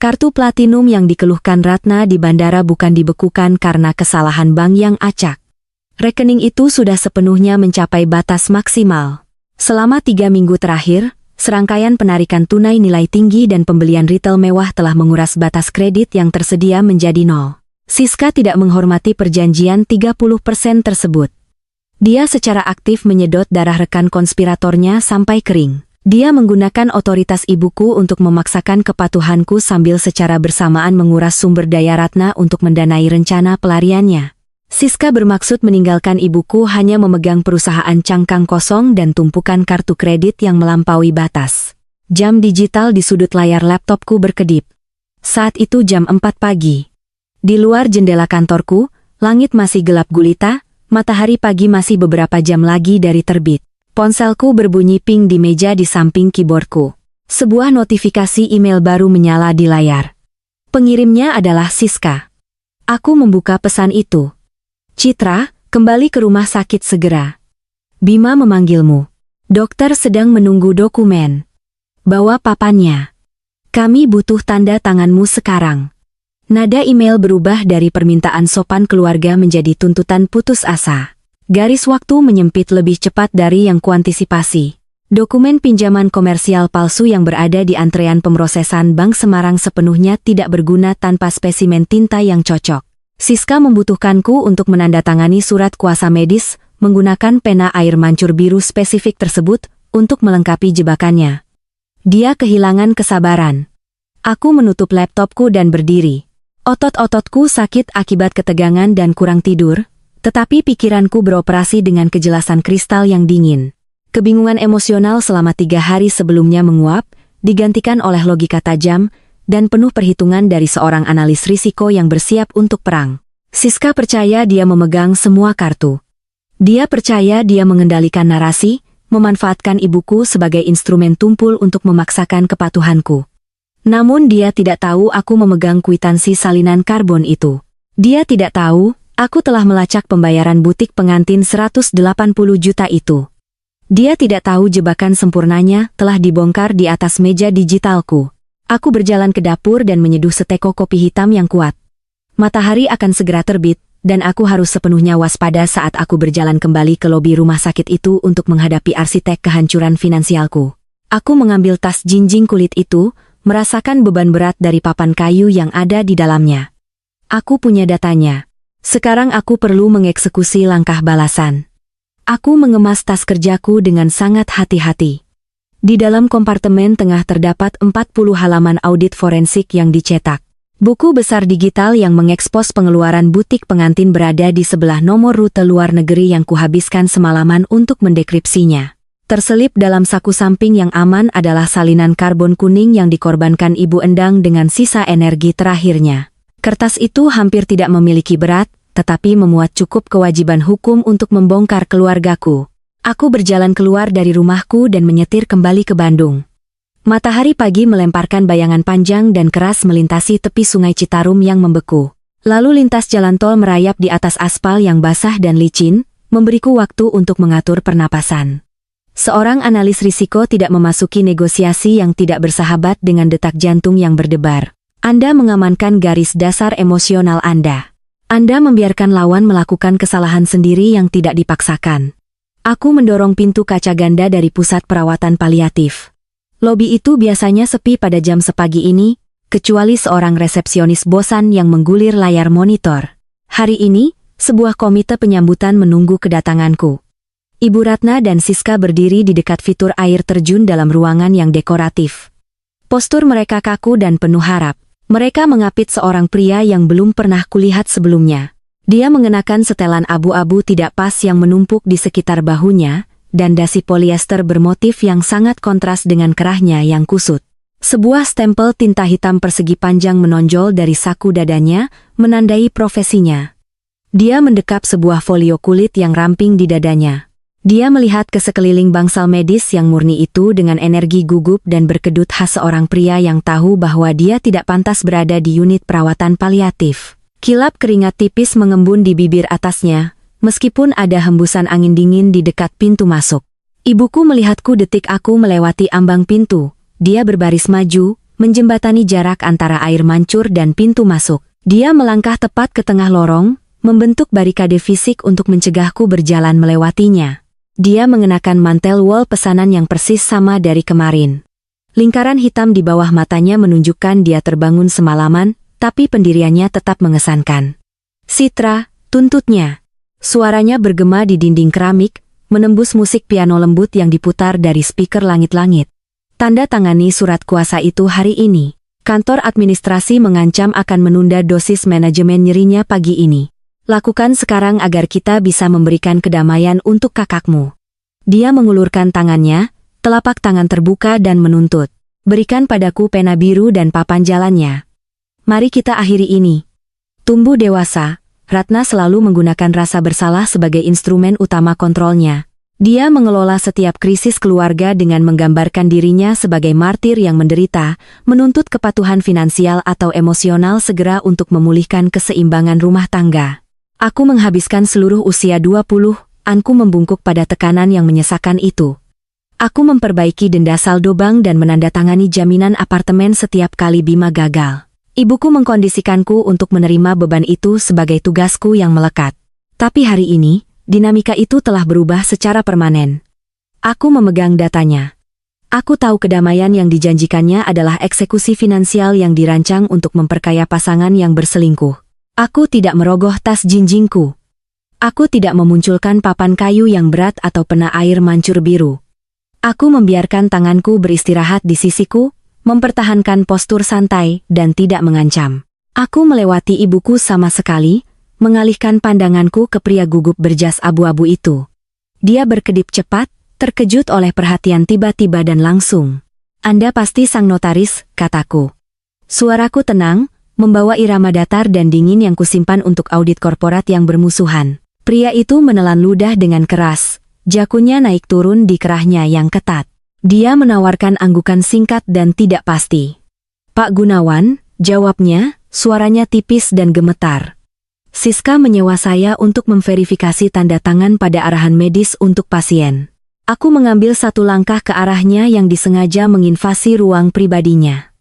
Kartu platinum yang dikeluhkan Ratna di bandara bukan dibekukan karena kesalahan bank yang acak. Rekening itu sudah sepenuhnya mencapai batas maksimal. Selama 3 minggu terakhir, serangkaian penarikan tunai nilai tinggi dan pembelian retail mewah telah menguras batas kredit yang tersedia menjadi nol. Siska tidak menghormati perjanjian 30% tersebut. Dia secara aktif menyedot darah rekan konspiratornya sampai kering. Dia menggunakan otoritas ibuku untuk memaksakan kepatuhanku sambil secara bersamaan menguras sumber daya Ratna untuk mendanai rencana pelariannya. Siska bermaksud meninggalkan ibuku hanya memegang perusahaan cangkang kosong dan tumpukan kartu kredit yang melampaui batas. Jam digital di sudut layar laptopku berkedip. Saat itu jam 4 pagi. Di luar jendela kantorku, langit masih gelap gulita, matahari pagi masih beberapa jam lagi dari terbit. Ponselku berbunyi ping di meja di samping keyboardku. Sebuah notifikasi email baru menyala di layar. Pengirimnya adalah Siska. Aku membuka pesan itu. Citra, kembali ke rumah sakit segera. Bima memanggilmu. Dokter sedang menunggu dokumen. Bawa papannya. Kami butuh tanda tanganmu sekarang. Nada email berubah dari permintaan sopan keluarga menjadi tuntutan putus asa. Garis waktu menyempit lebih cepat dari yang kuantisipasi. Dokumen pinjaman komersial palsu yang berada di antrean pemrosesan Bank Semarang sepenuhnya tidak berguna tanpa spesimen tinta yang cocok. Siska membutuhkanku untuk menandatangani surat kuasa medis menggunakan pena air mancur biru spesifik tersebut untuk melengkapi jebakannya. Dia kehilangan kesabaran. Aku menutup laptopku dan berdiri. Otot-ototku sakit akibat ketegangan dan kurang tidur. Tetapi pikiranku beroperasi dengan kejelasan kristal yang dingin. Kebingungan emosional selama 3 hari sebelumnya menguap, digantikan oleh logika tajam, dan penuh perhitungan dari seorang analis risiko yang bersiap untuk perang. Siska percaya dia memegang semua kartu. Dia percaya dia mengendalikan narasi, memanfaatkan ibuku sebagai instrumen tumpul untuk memaksakan kepatuhanku. Namun dia tidak tahu aku memegang kwitansi salinan karbon itu. Dia tidak tahu, aku telah melacak pembayaran butik pengantin 180 juta itu. Dia tidak tahu jebakan sempurnanya telah dibongkar di atas meja digitalku. Aku berjalan ke dapur dan menyeduh seteko kopi hitam yang kuat. Matahari akan segera terbit, dan aku harus sepenuhnya waspada saat aku berjalan kembali ke lobi rumah sakit itu untuk menghadapi arsitek kehancuran finansialku. Aku mengambil tas jinjing kulit itu, merasakan beban berat dari papan kayu yang ada di dalamnya. Aku punya datanya. Sekarang aku perlu mengeksekusi langkah balasan. Aku mengemas tas kerjaku dengan sangat hati-hati. Di dalam kompartemen tengah terdapat 40 halaman audit forensik yang dicetak. Buku besar digital yang mengekspos pengeluaran butik pengantin berada di sebelah nomor rute luar negeri yang kuhabiskan semalaman untuk mendekripsinya. Terselip dalam saku samping yang aman adalah salinan karbon kuning yang dikorbankan Ibu Endang dengan sisa energi terakhirnya. Kertas itu hampir tidak memiliki berat, tetapi memuat cukup kewajiban hukum untuk membongkar keluargaku. Aku berjalan keluar dari rumahku dan menyetir kembali ke Bandung. Matahari pagi melemparkan bayangan panjang dan keras melintasi tepi Sungai Citarum yang membeku. Lalu lintas jalan tol merayap di atas aspal yang basah dan licin, memberiku waktu untuk mengatur pernapasan. Seorang analis risiko tidak memasuki negosiasi yang tidak bersahabat dengan detak jantung yang berdebar. Anda mengamankan garis dasar emosional Anda. Anda membiarkan lawan melakukan kesalahan sendiri yang tidak dipaksakan. Aku mendorong pintu kaca ganda dari pusat perawatan paliatif. Lobi itu biasanya sepi pada jam sepagi ini, kecuali seorang resepsionis bosan yang menggulir layar monitor. Hari ini, sebuah komite penyambutan menunggu kedatanganku. Ibu Ratna dan Siska berdiri di dekat fitur air terjun dalam ruangan yang dekoratif. Postur mereka kaku dan penuh harap. Mereka mengapit seorang pria yang belum pernah kulihat sebelumnya. Dia mengenakan setelan abu-abu tidak pas yang menumpuk di sekitar bahunya, dan dasi polyester bermotif yang sangat kontras dengan kerahnya yang kusut. Sebuah stempel tinta hitam persegi panjang menonjol dari saku dadanya, menandai profesinya. Dia mendekap sebuah folio kulit yang ramping di dadanya. Dia melihat ke sekeliling bangsal medis yang murni itu dengan energi gugup dan berkedut khas seorang pria yang tahu bahwa dia tidak pantas berada di unit perawatan paliatif. Kilap keringat tipis mengembun di bibir atasnya, meskipun ada hembusan angin dingin di dekat pintu masuk. Ibuku melihatku detik aku melewati ambang pintu. Dia berbaris maju, menjembatani jarak antara air mancur dan pintu masuk. Dia melangkah tepat ke tengah lorong, membentuk barikade fisik untuk mencegahku berjalan melewatinya. Dia mengenakan mantel wol pesanan yang persis sama dari kemarin. Lingkaran hitam di bawah matanya menunjukkan dia terbangun semalaman, tapi pendiriannya tetap mengesankan. "Citra," tuntutnya. Suaranya bergema di dinding keramik, menembus musik piano lembut yang diputar dari speaker langit-langit. "Tanda tangani surat kuasa itu hari ini. Kantor administrasi mengancam akan menunda dosis manajemen nyerinya pagi ini. Lakukan sekarang agar kita bisa memberikan kedamaian untuk kakakmu." Dia mengulurkan tangannya, telapak tangan terbuka dan menuntut. "Berikan padaku pena biru dan papan jalannya. Mari kita akhiri ini." Tumbuh dewasa, Ratna selalu menggunakan rasa bersalah sebagai instrumen utama kontrolnya. Dia mengelola setiap krisis keluarga dengan menggambarkan dirinya sebagai martir yang menderita, menuntut kepatuhan finansial atau emosional segera untuk memulihkan keseimbangan rumah tangga. Aku menghabiskan seluruh usia 20-anku membungkuk pada tekanan yang menyesakan itu. Aku memperbaiki denda saldo bank dan menandatangani jaminan apartemen setiap kali Bima gagal. Ibuku mengkondisikanku untuk menerima beban itu sebagai tugasku yang melekat. Tapi hari ini, dinamika itu telah berubah secara permanen. Aku memegang datanya. Aku tahu kedamaian yang dijanjikannya adalah eksekusi finansial yang dirancang untuk memperkaya pasangan yang berselingkuh. Aku tidak merogoh tas jinjingku. Aku tidak memunculkan papan kayu yang berat atau pena air mancur biru. Aku membiarkan tanganku beristirahat di sisiku, mempertahankan postur santai dan tidak mengancam. Aku melewati ibuku sama sekali, mengalihkan pandanganku ke pria gugup berjas abu-abu itu. Dia berkedip cepat, terkejut oleh perhatian tiba-tiba dan langsung. "Anda pasti sang notaris," kataku. Suaraku tenang, membawa irama datar dan dingin yang kusimpan untuk audit korporat yang bermusuhan. Pria itu menelan ludah dengan keras, jakunya naik turun di kerahnya yang ketat. Dia menawarkan anggukan singkat dan tidak pasti. "Pak Gunawan," jawabnya, suaranya tipis dan gemetar. "Siska menyewa saya untuk memverifikasi tanda tangan pada arahan medis untuk pasien." Aku mengambil satu langkah ke arahnya yang disengaja menginvasi ruang pribadinya.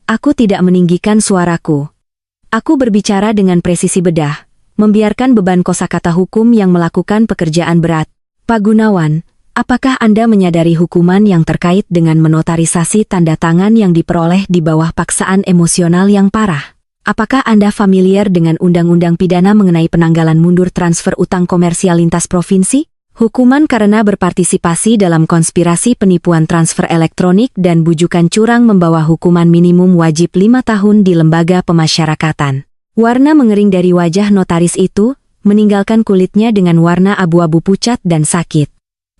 Aku tidak meninggikan suaraku. Aku berbicara dengan presisi bedah, membiarkan beban kosakata hukum yang melakukan pekerjaan berat. "Pak Gunawan, apakah Anda menyadari hukuman yang terkait dengan menotarisasi tanda tangan yang diperoleh di bawah paksaan emosional yang parah? Apakah Anda familiar dengan undang-undang pidana mengenai penanggalan mundur transfer utang komersial lintas provinsi? Hukuman karena berpartisipasi dalam konspirasi penipuan transfer elektronik dan bujukan curang membawa hukuman minimum wajib 5 tahun di lembaga pemasyarakatan." Warna mengering dari wajah notaris itu, meninggalkan kulitnya dengan warna abu-abu pucat dan sakit.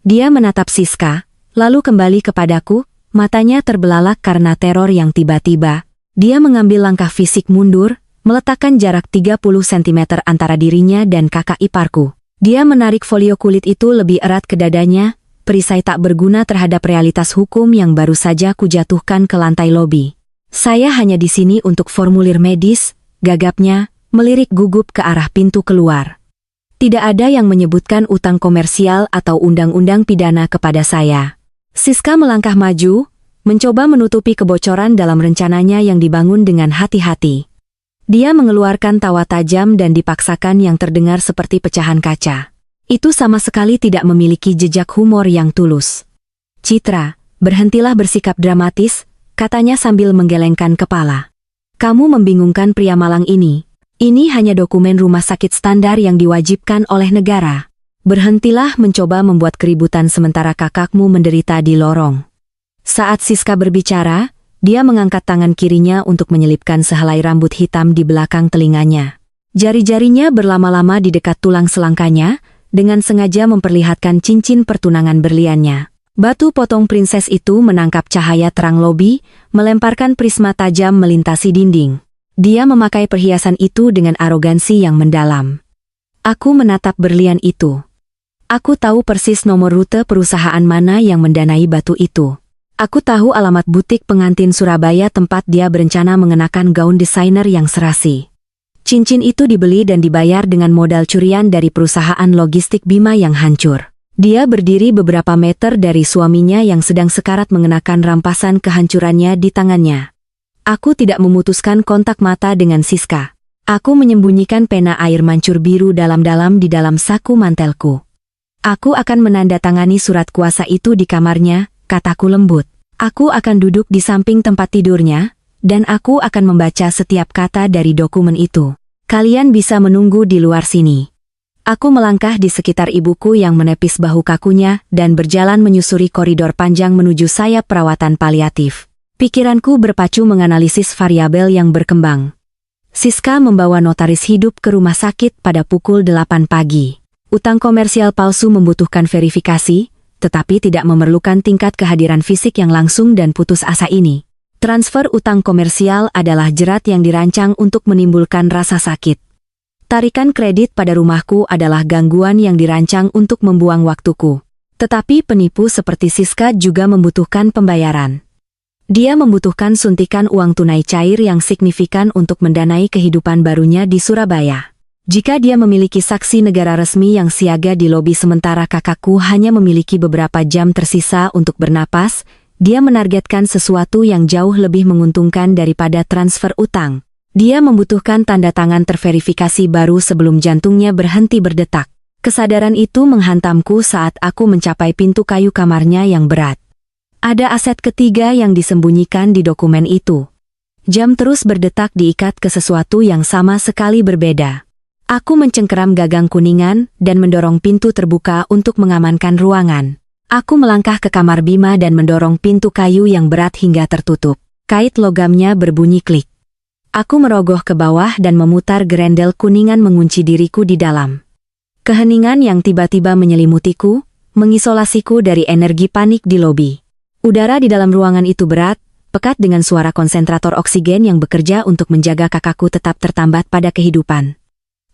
Dia menatap Siska, lalu kembali kepadaku, matanya terbelalak karena teror yang tiba-tiba. Dia mengambil langkah fisik mundur, meletakkan jarak 30 cm antara dirinya dan kakak iparku. Dia menarik folio kulit itu lebih erat ke dadanya, perisai tak berguna terhadap realitas hukum yang baru saja kujatuhkan ke lantai lobi. "Saya hanya di sini untuk formulir medis," gagapnya, melirik gugup ke arah pintu keluar. "Tidak ada yang menyebutkan utang komersial atau undang-undang pidana kepada saya." Siska melangkah maju, mencoba menutupi kebocoran dalam rencananya yang dibangun dengan hati-hati. Dia mengeluarkan tawa tajam dan dipaksakan yang terdengar seperti pecahan kaca. Itu sama sekali tidak memiliki jejak humor yang tulus. "Citra, berhentilah bersikap dramatis," katanya sambil menggelengkan kepala. "Kamu membingungkan pria malang ini. Ini hanya dokumen rumah sakit standar yang diwajibkan oleh negara. Berhentilah mencoba membuat keributan sementara kakakmu menderita di lorong." Saat Siska berbicara, dia mengangkat tangan kirinya untuk menyelipkan sehelai rambut hitam di belakang telinganya. Jari-jarinya berlama-lama di dekat tulang selangkanya, dengan sengaja memperlihatkan cincin pertunangan berliannya. Batu potong prinses itu menangkap cahaya terang lobi, melemparkan prisma tajam melintasi dinding. Dia memakai perhiasan itu dengan arogansi yang mendalam. Aku menatap berlian itu. Aku tahu persis nomor rute perusahaan mana yang mendanai batu itu. Aku tahu alamat butik pengantin Surabaya tempat dia berencana mengenakan gaun desainer yang serasi. Cincin itu dibeli dan dibayar dengan modal curian dari perusahaan logistik Bima yang hancur. Dia berdiri beberapa meter dari suaminya yang sedang sekarat mengenakan rampasan kehancurannya di tangannya. Aku tidak memutuskan kontak mata dengan Siska. Aku menyembunyikan pena air mancur biru dalam-dalam di dalam saku mantelku. Aku akan menandatangani surat kuasa itu di kamarnya, kataku lembut. Aku akan duduk di samping tempat tidurnya, dan aku akan membaca setiap kata dari dokumen itu. Kalian bisa menunggu di luar sini. Aku melangkah di sekitar ibuku yang menepis bahu kakunya dan berjalan menyusuri koridor panjang menuju sayap perawatan paliatif. Pikiranku berpacu menganalisis variabel yang berkembang. Siska membawa notaris hidup ke rumah sakit pada pukul 8 pagi. Utang komersial palsu membutuhkan verifikasi, tetapi tidak memerlukan tingkat kehadiran fisik yang langsung dan putus asa ini. Transfer utang komersial adalah jerat yang dirancang untuk menimbulkan rasa sakit. Tarikan kredit pada rumahku adalah gangguan yang dirancang untuk membuang waktuku. Tetapi penipu seperti Siska juga membutuhkan pembayaran. Dia membutuhkan suntikan uang tunai cair yang signifikan untuk mendanai kehidupan barunya di Surabaya. Jika dia memiliki saksi negara resmi yang siaga di lobi sementara kakakku hanya memiliki beberapa jam tersisa untuk bernapas, dia menargetkan sesuatu yang jauh lebih menguntungkan daripada transfer utang. Dia membutuhkan tanda tangan terverifikasi baru sebelum jantungnya berhenti berdetak. Kesadaran itu menghantamku saat aku mencapai pintu kayu kamarnya yang berat. Ada aset ketiga yang disembunyikan di dokumen itu. Jam terus berdetak diikat ke sesuatu yang sama sekali berbeda. Aku mencengkeram gagang kuningan dan mendorong pintu terbuka untuk mengamankan ruangan. Aku melangkah ke kamar Bima dan mendorong pintu kayu yang berat hingga tertutup. Kait logamnya berbunyi klik. Aku merogoh ke bawah dan memutar gerendel kuningan mengunci diriku di dalam. Keheningan yang tiba-tiba menyelimutiku, mengisolasiku dari energi panik di lobi. Udara di dalam ruangan itu berat, pekat dengan suara konsentrator oksigen yang bekerja untuk menjaga kakakku tetap tertambat pada kehidupan.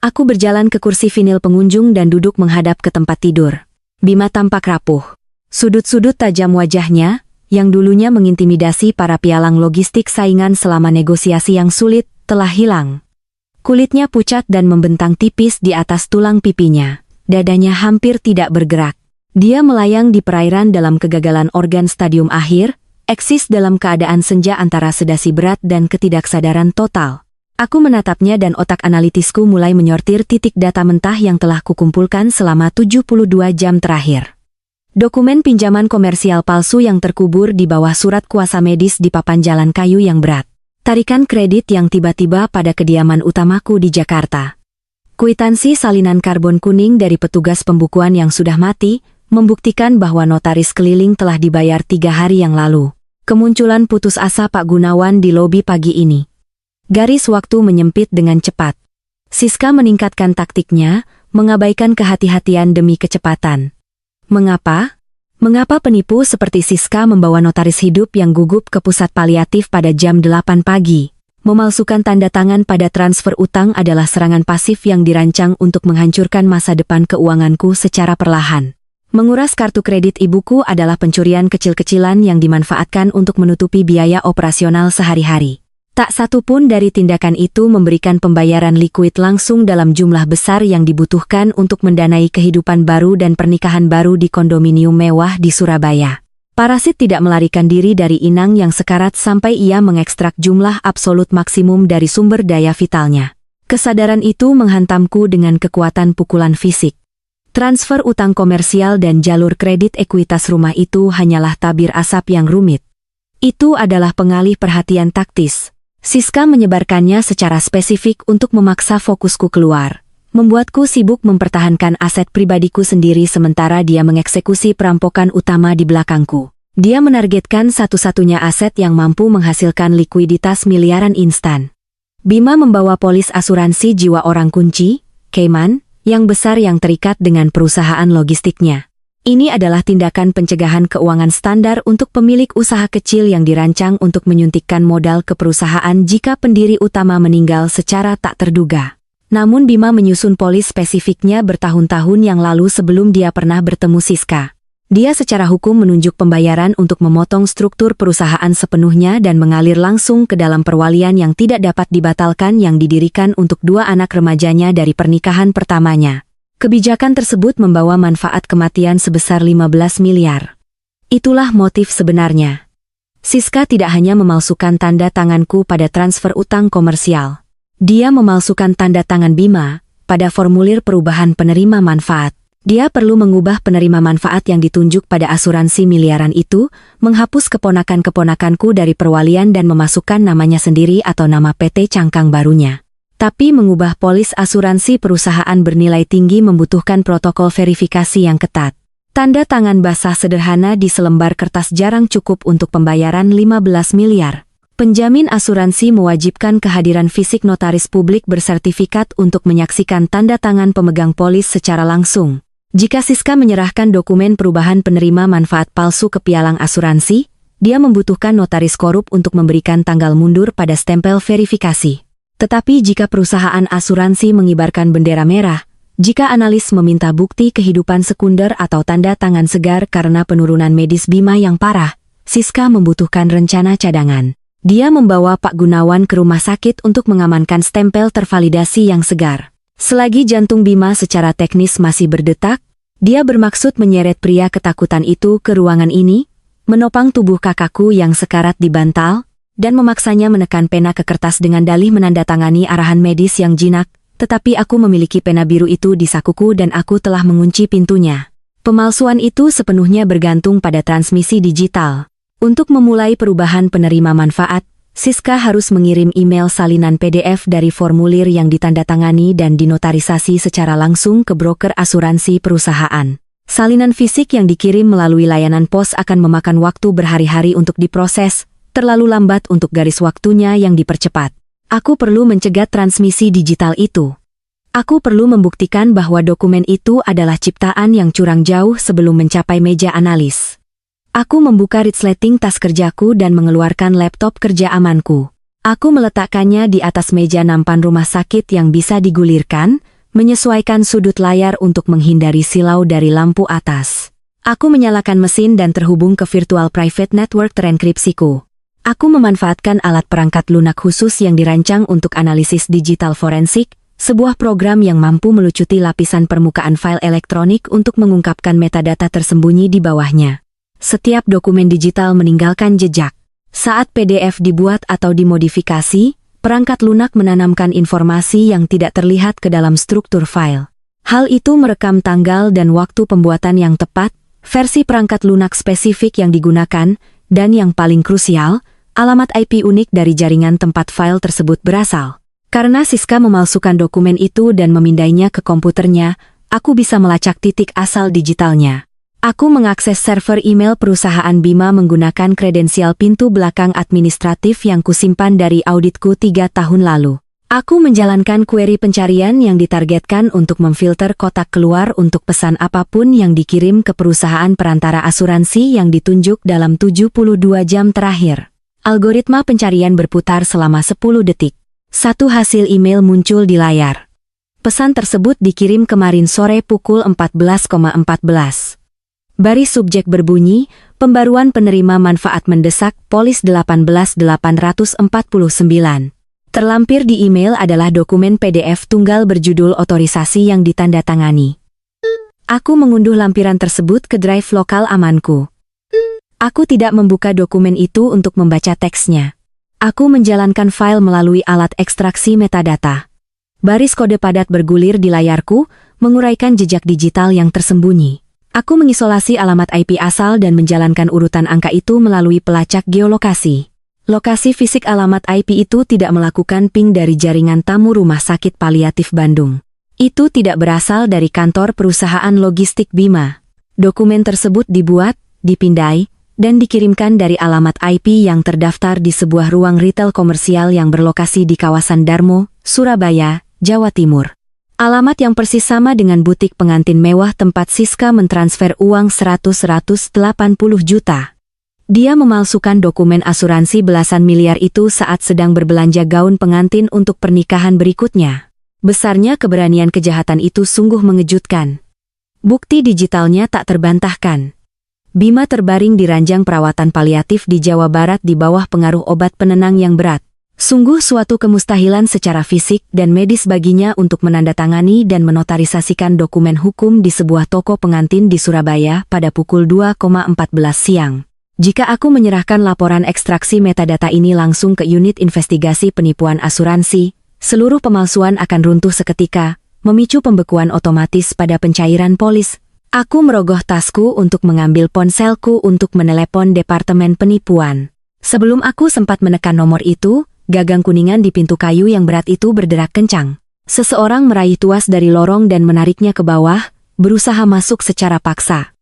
Aku berjalan ke kursi vinil pengunjung dan duduk menghadap ke tempat tidur. Bima tampak rapuh. Sudut-sudut tajam wajahnya, yang dulunya mengintimidasi para pialang logistik saingan selama negosiasi yang sulit, telah hilang. Kulitnya pucat dan membentang tipis di atas tulang pipinya. Dadanya hampir tidak bergerak. Dia melayang di perairan dalam kegagalan organ stadium akhir, eksis dalam keadaan senja antara sedasi berat dan ketidaksadaran total. Aku menatapnya dan otak analitisku mulai menyortir titik data mentah yang telah kukumpulkan selama 72 jam terakhir. Dokumen pinjaman komersial palsu yang terkubur di bawah surat kuasa medis di papan jalan kayu yang berat. Tarikan kredit yang tiba-tiba pada kediaman utamaku di Jakarta. Kwitansi salinan karbon kuning dari petugas pembukuan yang sudah mati, membuktikan bahwa notaris keliling telah dibayar 3 hari yang lalu. Kemunculan putus asa Pak Gunawan di lobi pagi ini. Garis waktu menyempit dengan cepat. Siska meningkatkan taktiknya, mengabaikan kehati-hatian demi kecepatan. Mengapa? Mengapa penipu seperti Siska membawa notaris hidup yang gugup ke pusat paliatif pada jam 8 pagi? Memalsukan tanda tangan pada transfer utang adalah serangan pasif yang dirancang untuk menghancurkan masa depan keuanganku secara perlahan. Menguras kartu kredit ibuku adalah pencurian kecil-kecilan yang dimanfaatkan untuk menutupi biaya operasional sehari-hari. Tak satu pun dari tindakan itu memberikan pembayaran likuid langsung dalam jumlah besar yang dibutuhkan untuk mendanai kehidupan baru dan pernikahan baru di kondominium mewah di Surabaya. Parasit tidak melarikan diri dari inang yang sekarat sampai ia mengekstrak jumlah absolut maksimum dari sumber daya vitalnya. Kesadaran itu menghantamku dengan kekuatan pukulan fisik. Transfer utang komersial dan jalur kredit ekuitas rumah itu hanyalah tabir asap yang rumit. Itu adalah pengalih perhatian taktis. Siska menyebarkannya secara spesifik untuk memaksa fokusku keluar, membuatku sibuk mempertahankan aset pribadiku sendiri sementara dia mengeksekusi perampokan utama di belakangku. Dia menargetkan satu-satunya aset yang mampu menghasilkan likuiditas miliaran instan. Bima membawa polis asuransi jiwa orang kunci, Cayman, yang besar yang terikat dengan perusahaan logistiknya. Ini adalah tindakan pencegahan keuangan standar untuk pemilik usaha kecil yang dirancang untuk menyuntikkan modal ke perusahaan jika pendiri utama meninggal secara tak terduga. Namun Bima menyusun polis spesifiknya bertahun-tahun yang lalu sebelum dia pernah bertemu Siska. Dia secara hukum menunjuk pembayaran untuk memotong struktur perusahaan sepenuhnya dan mengalir langsung ke dalam perwalian yang tidak dapat dibatalkan yang didirikan untuk 2 anak remajanya dari pernikahan pertamanya. Kebijakan tersebut membawa manfaat kematian sebesar 15 miliar. Itulah motif sebenarnya. Siska tidak hanya memalsukan tanda tanganku pada transfer utang komersial. Dia memalsukan tanda tangan Bima pada formulir perubahan penerima manfaat. Dia perlu mengubah penerima manfaat yang ditunjuk pada asuransi miliaran itu, menghapus keponakan-keponakanku dari perwalian dan memasukkan namanya sendiri atau nama PT Cangkang barunya. Tapi mengubah polis asuransi perusahaan bernilai tinggi membutuhkan protokol verifikasi yang ketat. Tanda tangan basah sederhana di selembar kertas jarang cukup untuk pembayaran 15 miliar. Penjamin asuransi mewajibkan kehadiran fisik notaris publik bersertifikat untuk menyaksikan tanda tangan pemegang polis secara langsung. Jika Siska menyerahkan dokumen perubahan penerima manfaat palsu ke pialang asuransi, dia membutuhkan notaris korup untuk memberikan tanggal mundur pada stempel verifikasi. Tetapi jika perusahaan asuransi mengibarkan bendera merah, jika analis meminta bukti kehidupan sekunder atau tanda tangan segar karena penurunan medis Bima yang parah, Siska membutuhkan rencana cadangan. Dia membawa Pak Gunawan ke rumah sakit untuk mengamankan stempel tervalidasi yang segar. Selagi jantung Bima secara teknis masih berdetak, dia bermaksud menyeret pria ketakutan itu ke ruangan ini, menopang tubuh kakakku yang sekarat di bantal, dan memaksanya menekan pena ke kertas dengan dalih menandatangani arahan medis yang jinak, tetapi aku memiliki pena biru itu di sakuku dan aku telah mengunci pintunya. Pemalsuan itu sepenuhnya bergantung pada transmisi digital. Untuk memulai perubahan penerima manfaat, Siska harus mengirim email salinan PDF dari formulir yang ditandatangani dan dinotarisasi secara langsung ke broker asuransi perusahaan. Salinan fisik yang dikirim melalui layanan pos akan memakan waktu berhari-hari untuk diproses, terlalu lambat untuk garis waktunya yang dipercepat. Aku perlu mencegat transmisi digital itu. Aku perlu membuktikan bahwa dokumen itu adalah ciptaan yang curang jauh sebelum mencapai meja analis. Aku membuka resleting tas kerjaku dan mengeluarkan laptop kerja amanku. Aku meletakkannya di atas meja nampan rumah sakit yang bisa digulirkan, menyesuaikan sudut layar untuk menghindari silau dari lampu atas. Aku menyalakan mesin dan terhubung ke virtual private network terenkripsiku. Aku memanfaatkan alat perangkat lunak khusus yang dirancang untuk analisis digital forensik, sebuah program yang mampu melucuti lapisan permukaan file elektronik untuk mengungkapkan metadata tersembunyi di bawahnya. Setiap dokumen digital meninggalkan jejak. Saat PDF dibuat atau dimodifikasi, perangkat lunak menanamkan informasi yang tidak terlihat ke dalam struktur file. Hal itu merekam tanggal dan waktu pembuatan yang tepat, versi perangkat lunak spesifik yang digunakan, dan yang paling krusial, alamat IP unik dari jaringan tempat file tersebut berasal. Karena Siska memalsukan dokumen itu dan memindainya ke komputernya, aku bisa melacak titik asal digitalnya. Aku mengakses server email perusahaan Bima menggunakan kredensial pintu belakang administratif yang kusimpan dari auditku 3 tahun lalu. Aku menjalankan query pencarian yang ditargetkan untuk memfilter kotak keluar untuk pesan apapun yang dikirim ke perusahaan perantara asuransi yang ditunjuk dalam 72 jam terakhir. Algoritma pencarian berputar selama 10 detik. Satu hasil email muncul di layar. Pesan tersebut dikirim kemarin sore pukul 14.14. Baris subjek berbunyi, pembaruan penerima manfaat mendesak polis 18849. Terlampir di email adalah dokumen PDF tunggal berjudul otorisasi yang ditandatangani. Aku mengunduh lampiran tersebut ke drive lokal amanku. Aku tidak membuka dokumen itu untuk membaca teksnya. Aku menjalankan file melalui alat ekstraksi metadata. Baris kode padat bergulir di layarku, menguraikan jejak digital yang tersembunyi. Aku mengisolasi alamat IP asal dan menjalankan urutan angka itu melalui pelacak geolokasi. Lokasi fisik alamat IP itu tidak melakukan ping dari jaringan tamu Rumah Sakit Paliatif Bandung. Itu tidak berasal dari kantor perusahaan logistik Bima. Dokumen tersebut dibuat, dipindai, dan dikirimkan dari alamat IP yang terdaftar di sebuah ruang retail komersial yang berlokasi di kawasan Darmo, Surabaya, Jawa Timur. Alamat yang persis sama dengan butik pengantin mewah tempat Siska mentransfer uang 180 juta. Dia memalsukan dokumen asuransi belasan miliar itu saat sedang berbelanja gaun pengantin untuk pernikahan berikutnya. Besarnya keberanian kejahatan itu sungguh mengejutkan. Bukti digitalnya tak terbantahkan. Bima terbaring di ranjang perawatan paliatif di Jawa Barat di bawah pengaruh obat penenang yang berat. Sungguh suatu kemustahilan secara fisik dan medis baginya untuk menandatangani dan menotarisasikan dokumen hukum di sebuah toko pengantin di Surabaya pada pukul 2.14 siang. Jika aku menyerahkan laporan ekstraksi metadata ini langsung ke unit investigasi penipuan asuransi, Seluruh pemalsuan akan runtuh seketika, memicu pembekuan otomatis pada pencairan polis. Aku merogoh tasku untuk mengambil ponselku untuk menelepon departemen penipuan. Sebelum aku sempat menekan nomor itu, gagang kuningan di pintu kayu yang berat itu berderak kencang. Seseorang meraih tuas dari lorong dan menariknya ke bawah, berusaha masuk secara paksa.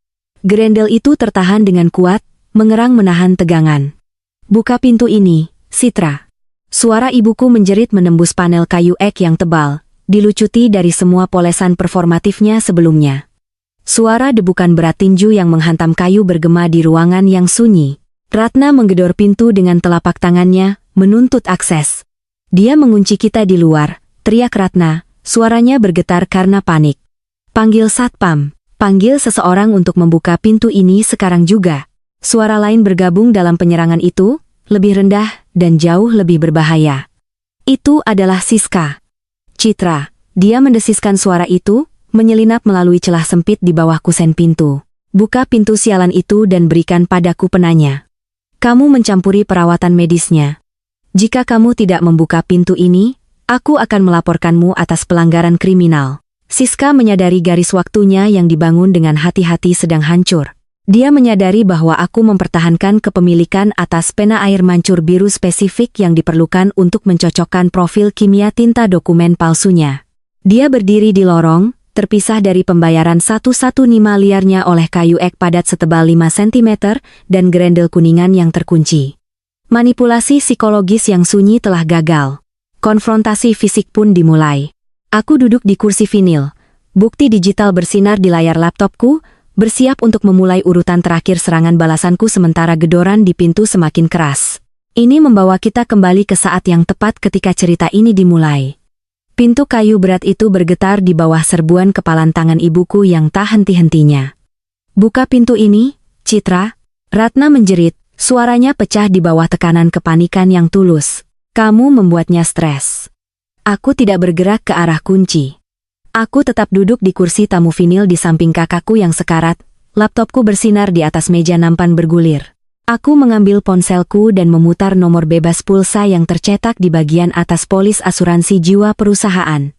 Grendel itu tertahan dengan kuat, mengerang menahan tegangan. "Buka pintu ini, Citra." Suara ibuku menjerit menembus panel kayu ek yang tebal, dilucuti dari semua polesan performatifnya sebelumnya. Suara debukan berat tinju yang menghantam kayu bergema di ruangan yang sunyi. Ratna menggedor pintu dengan telapak tangannya, menuntut akses. "Dia mengunci kita di luar," teriak Ratna, suaranya bergetar karena panik. "Panggil satpam, panggil seseorang untuk membuka pintu ini sekarang juga." Suara lain bergabung dalam penyerangan itu, lebih rendah dan jauh lebih berbahaya. Itu adalah Siska. "Citra," dia mendesiskan suara itu, menyelinap melalui celah sempit di bawah kusen pintu. "Buka pintu sialan itu dan berikan padaku penanya. Kamu mencampuri perawatan medisnya. Jika kamu tidak membuka pintu ini, aku akan melaporkanmu atas pelanggaran kriminal." Siska menyadari garis waktunya yang dibangun dengan hati-hati sedang hancur. Dia menyadari bahwa aku mempertahankan kepemilikan atas pena air mancur biru spesifik yang diperlukan untuk mencocokkan profil kimia tinta dokumen palsunya. Dia berdiri di lorong, terpisah dari pembayaran 115 liarnya oleh kayu ek padat setebal 5 cm dan grendel kuningan yang terkunci. Manipulasi psikologis yang sunyi telah gagal. Konfrontasi fisik pun dimulai. Aku duduk di kursi vinil. Bukti digital bersinar di layar laptopku, bersiap untuk memulai urutan terakhir serangan balasanku sementara gedoran di pintu semakin keras. Ini membawa kita kembali ke saat yang tepat ketika cerita ini dimulai. Pintu kayu berat itu bergetar di bawah serbuan kepalan tangan ibuku yang tak henti-hentinya. "Buka pintu ini, Citra." Ratna menjerit, suaranya pecah di bawah tekanan kepanikan yang tulus. "Kamu membuatnya stres." Aku tidak bergerak ke arah kunci. Aku tetap duduk di kursi tamu vinil di samping kakakku yang sekarat, laptopku bersinar di atas meja nampan bergulir. Aku mengambil ponselku dan memutar nomor bebas pulsa yang tercetak di bagian atas polis asuransi jiwa perusahaan.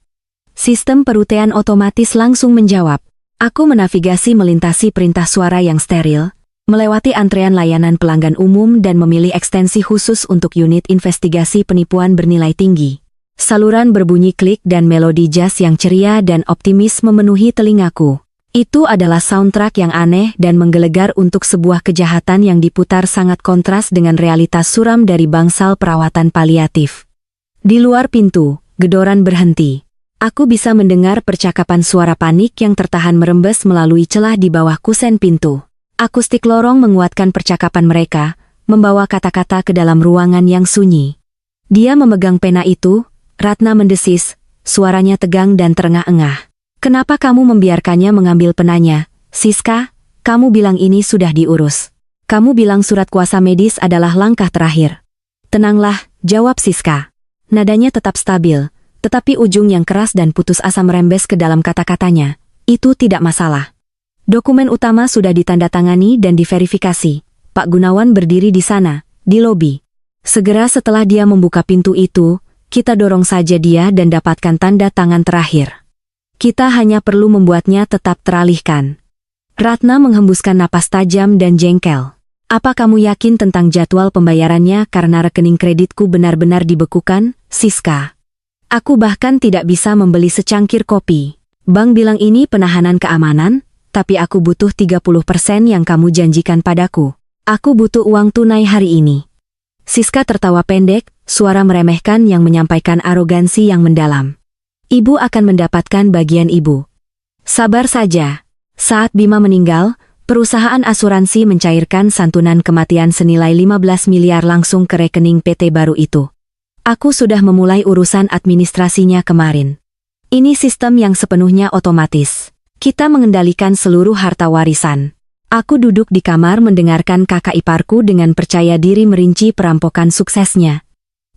Sistem perutian otomatis langsung menjawab. Aku menavigasi melintasi perintah suara yang steril, melewati antrean layanan pelanggan umum dan memilih ekstensi khusus untuk unit investigasi penipuan bernilai tinggi. Saluran berbunyi klik dan melodi jazz yang ceria dan optimis memenuhi telingaku. Itu adalah soundtrack yang aneh dan menggelegar untuk sebuah kejahatan yang diputar sangat kontras dengan realitas suram dari bangsal perawatan paliatif. Di luar pintu, gedoran berhenti. Aku bisa mendengar percakapan suara panik yang tertahan merembes melalui celah di bawah kusen pintu. Akustik lorong menguatkan percakapan mereka, membawa kata-kata ke dalam ruangan yang sunyi. "Dia memegang pena itu," Ratna mendesis, suaranya tegang dan terengah-engah. "Kenapa kamu membiarkannya mengambil penanya, Siska? Kamu bilang ini sudah diurus. Kamu bilang surat kuasa medis adalah langkah terakhir." "Tenanglah," jawab Siska. Nadanya tetap stabil, tetapi ujung yang keras dan putus asa merembes ke dalam kata-katanya. "Itu tidak masalah. Dokumen utama sudah ditandatangani dan diverifikasi." Pak Gunawan berdiri di sana, di lobi. "Segera setelah dia membuka pintu itu, kita dorong saja dia dan dapatkan tanda tangan terakhir. Kita hanya perlu membuatnya tetap teralihkan." Ratna menghembuskan napas tajam dan jengkel. "Apa kamu yakin tentang jadwal pembayarannya karena rekening kreditku benar-benar dibekukan, Siska? Aku bahkan tidak bisa membeli secangkir kopi. Bank bilang ini penahanan keamanan, tapi aku butuh 30% yang kamu janjikan padaku. Aku butuh uang tunai hari ini." Siska tertawa pendek, suara meremehkan yang menyampaikan arogansi yang mendalam. "Ibu akan mendapatkan bagian ibu. Sabar saja." Saat Bima meninggal, perusahaan asuransi mencairkan santunan kematian senilai 15 miliar langsung ke rekening PT baru itu. Aku sudah memulai urusan administrasinya kemarin. Ini sistem yang sepenuhnya otomatis. Kita mengendalikan seluruh harta warisan. Aku duduk di kamar mendengarkan kakak iparku dengan percaya diri merinci perampokan suksesnya.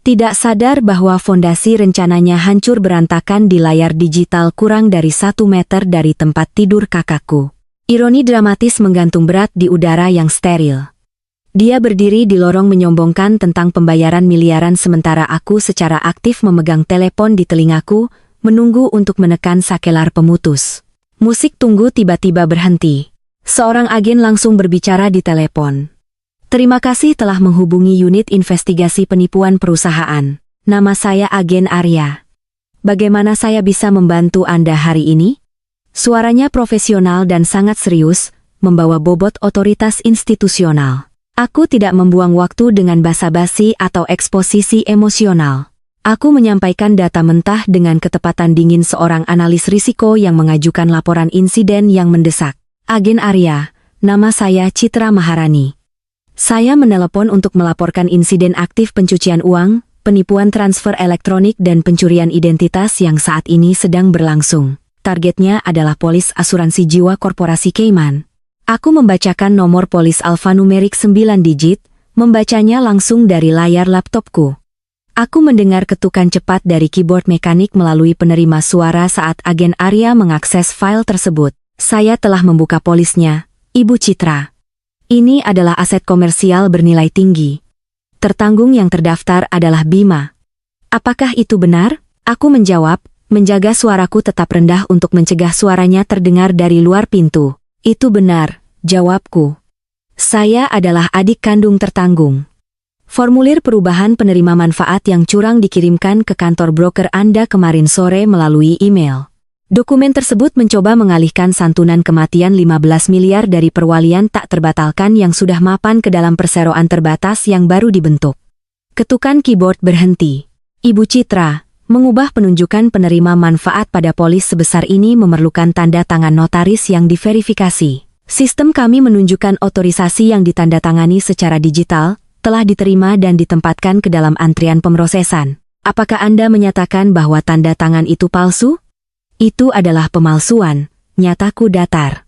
Tidak sadar bahwa fondasi rencananya hancur berantakan di layar digital kurang dari 1 meter dari tempat tidur kakakku. Ironi dramatis menggantung berat di udara yang steril. Dia berdiri di lorong menyombongkan tentang pembayaran miliaran sementara aku secara aktif memegang telepon di telingaku, menunggu untuk menekan sakelar pemutus. Musik tunggu tiba-tiba berhenti. Seorang agen langsung berbicara di telepon. Terima kasih telah menghubungi unit investigasi penipuan perusahaan. Nama saya Agen Arya. Bagaimana saya bisa membantu Anda hari ini? Suaranya profesional dan sangat serius, membawa bobot otoritas institusional. Aku tidak membuang waktu dengan basa-basi atau eksposisi emosional. Aku menyampaikan data mentah dengan ketepatan dingin seorang analis risiko yang mengajukan laporan insiden yang mendesak. Agen Arya, nama saya Citra Maharani. Saya menelepon untuk melaporkan insiden aktif pencucian uang, penipuan transfer elektronik dan pencurian identitas yang saat ini sedang berlangsung. Targetnya adalah polis asuransi jiwa korporasi Cayman. Aku membacakan nomor polis alfanumerik 9 digit, membacanya langsung dari layar laptopku. Aku mendengar ketukan cepat dari keyboard mekanik melalui penerima suara saat Agen Arya mengakses file tersebut. Saya telah membuka polisnya, Ibu Citra. Ini adalah aset komersial bernilai tinggi. Tertanggung yang terdaftar adalah Bima. Apakah itu benar? Aku menjawab, menjaga suaraku tetap rendah untuk mencegah suaranya terdengar dari luar pintu. Itu benar, jawabku. Saya adalah adik kandung tertanggung. Formulir perubahan penerima manfaat yang curang dikirimkan ke kantor broker Anda kemarin sore melalui email. Dokumen tersebut mencoba mengalihkan santunan kematian 15 miliar dari perwalian tak terbatalkan yang sudah mapan ke dalam perseroan terbatas yang baru dibentuk. Ketukan keyboard berhenti. Ibu Citra, mengubah penunjukan penerima manfaat pada polis sebesar ini memerlukan tanda tangan notaris yang diverifikasi. Sistem kami menunjukkan otorisasi yang ditandatangani secara digital, telah diterima dan ditempatkan ke dalam antrian pemrosesan. Apakah Anda menyatakan bahwa tanda tangan itu palsu? Itu adalah pemalsuan, nyataku datar.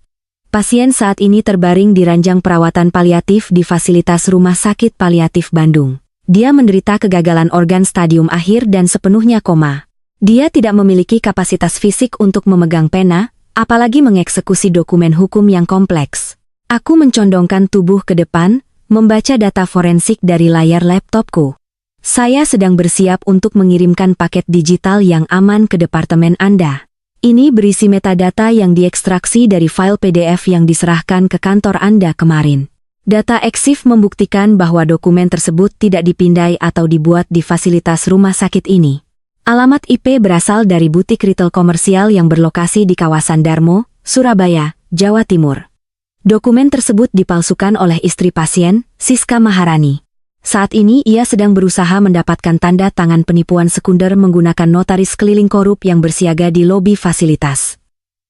Pasien saat ini terbaring di ranjang perawatan paliatif di fasilitas Rumah Sakit Paliatif Bandung. Dia menderita kegagalan organ stadium akhir dan sepenuhnya koma. Dia tidak memiliki kapasitas fisik untuk memegang pena, apalagi mengeksekusi dokumen hukum yang kompleks. Aku mencondongkan tubuh ke depan, membaca data forensik dari layar laptopku. Saya sedang bersiap untuk mengirimkan paket digital yang aman ke departemen Anda. Ini berisi metadata yang diekstraksi dari file PDF yang diserahkan ke kantor Anda kemarin. Data EXIF membuktikan bahwa dokumen tersebut tidak dipindai atau dibuat di fasilitas rumah sakit ini. Alamat IP berasal dari butik retail komersial yang berlokasi di kawasan Darmo, Surabaya, Jawa Timur. Dokumen tersebut dipalsukan oleh istri pasien, Siska Maharani. Saat ini ia sedang berusaha mendapatkan tanda tangan penipuan sekunder menggunakan notaris keliling korup yang bersiaga di lobi fasilitas.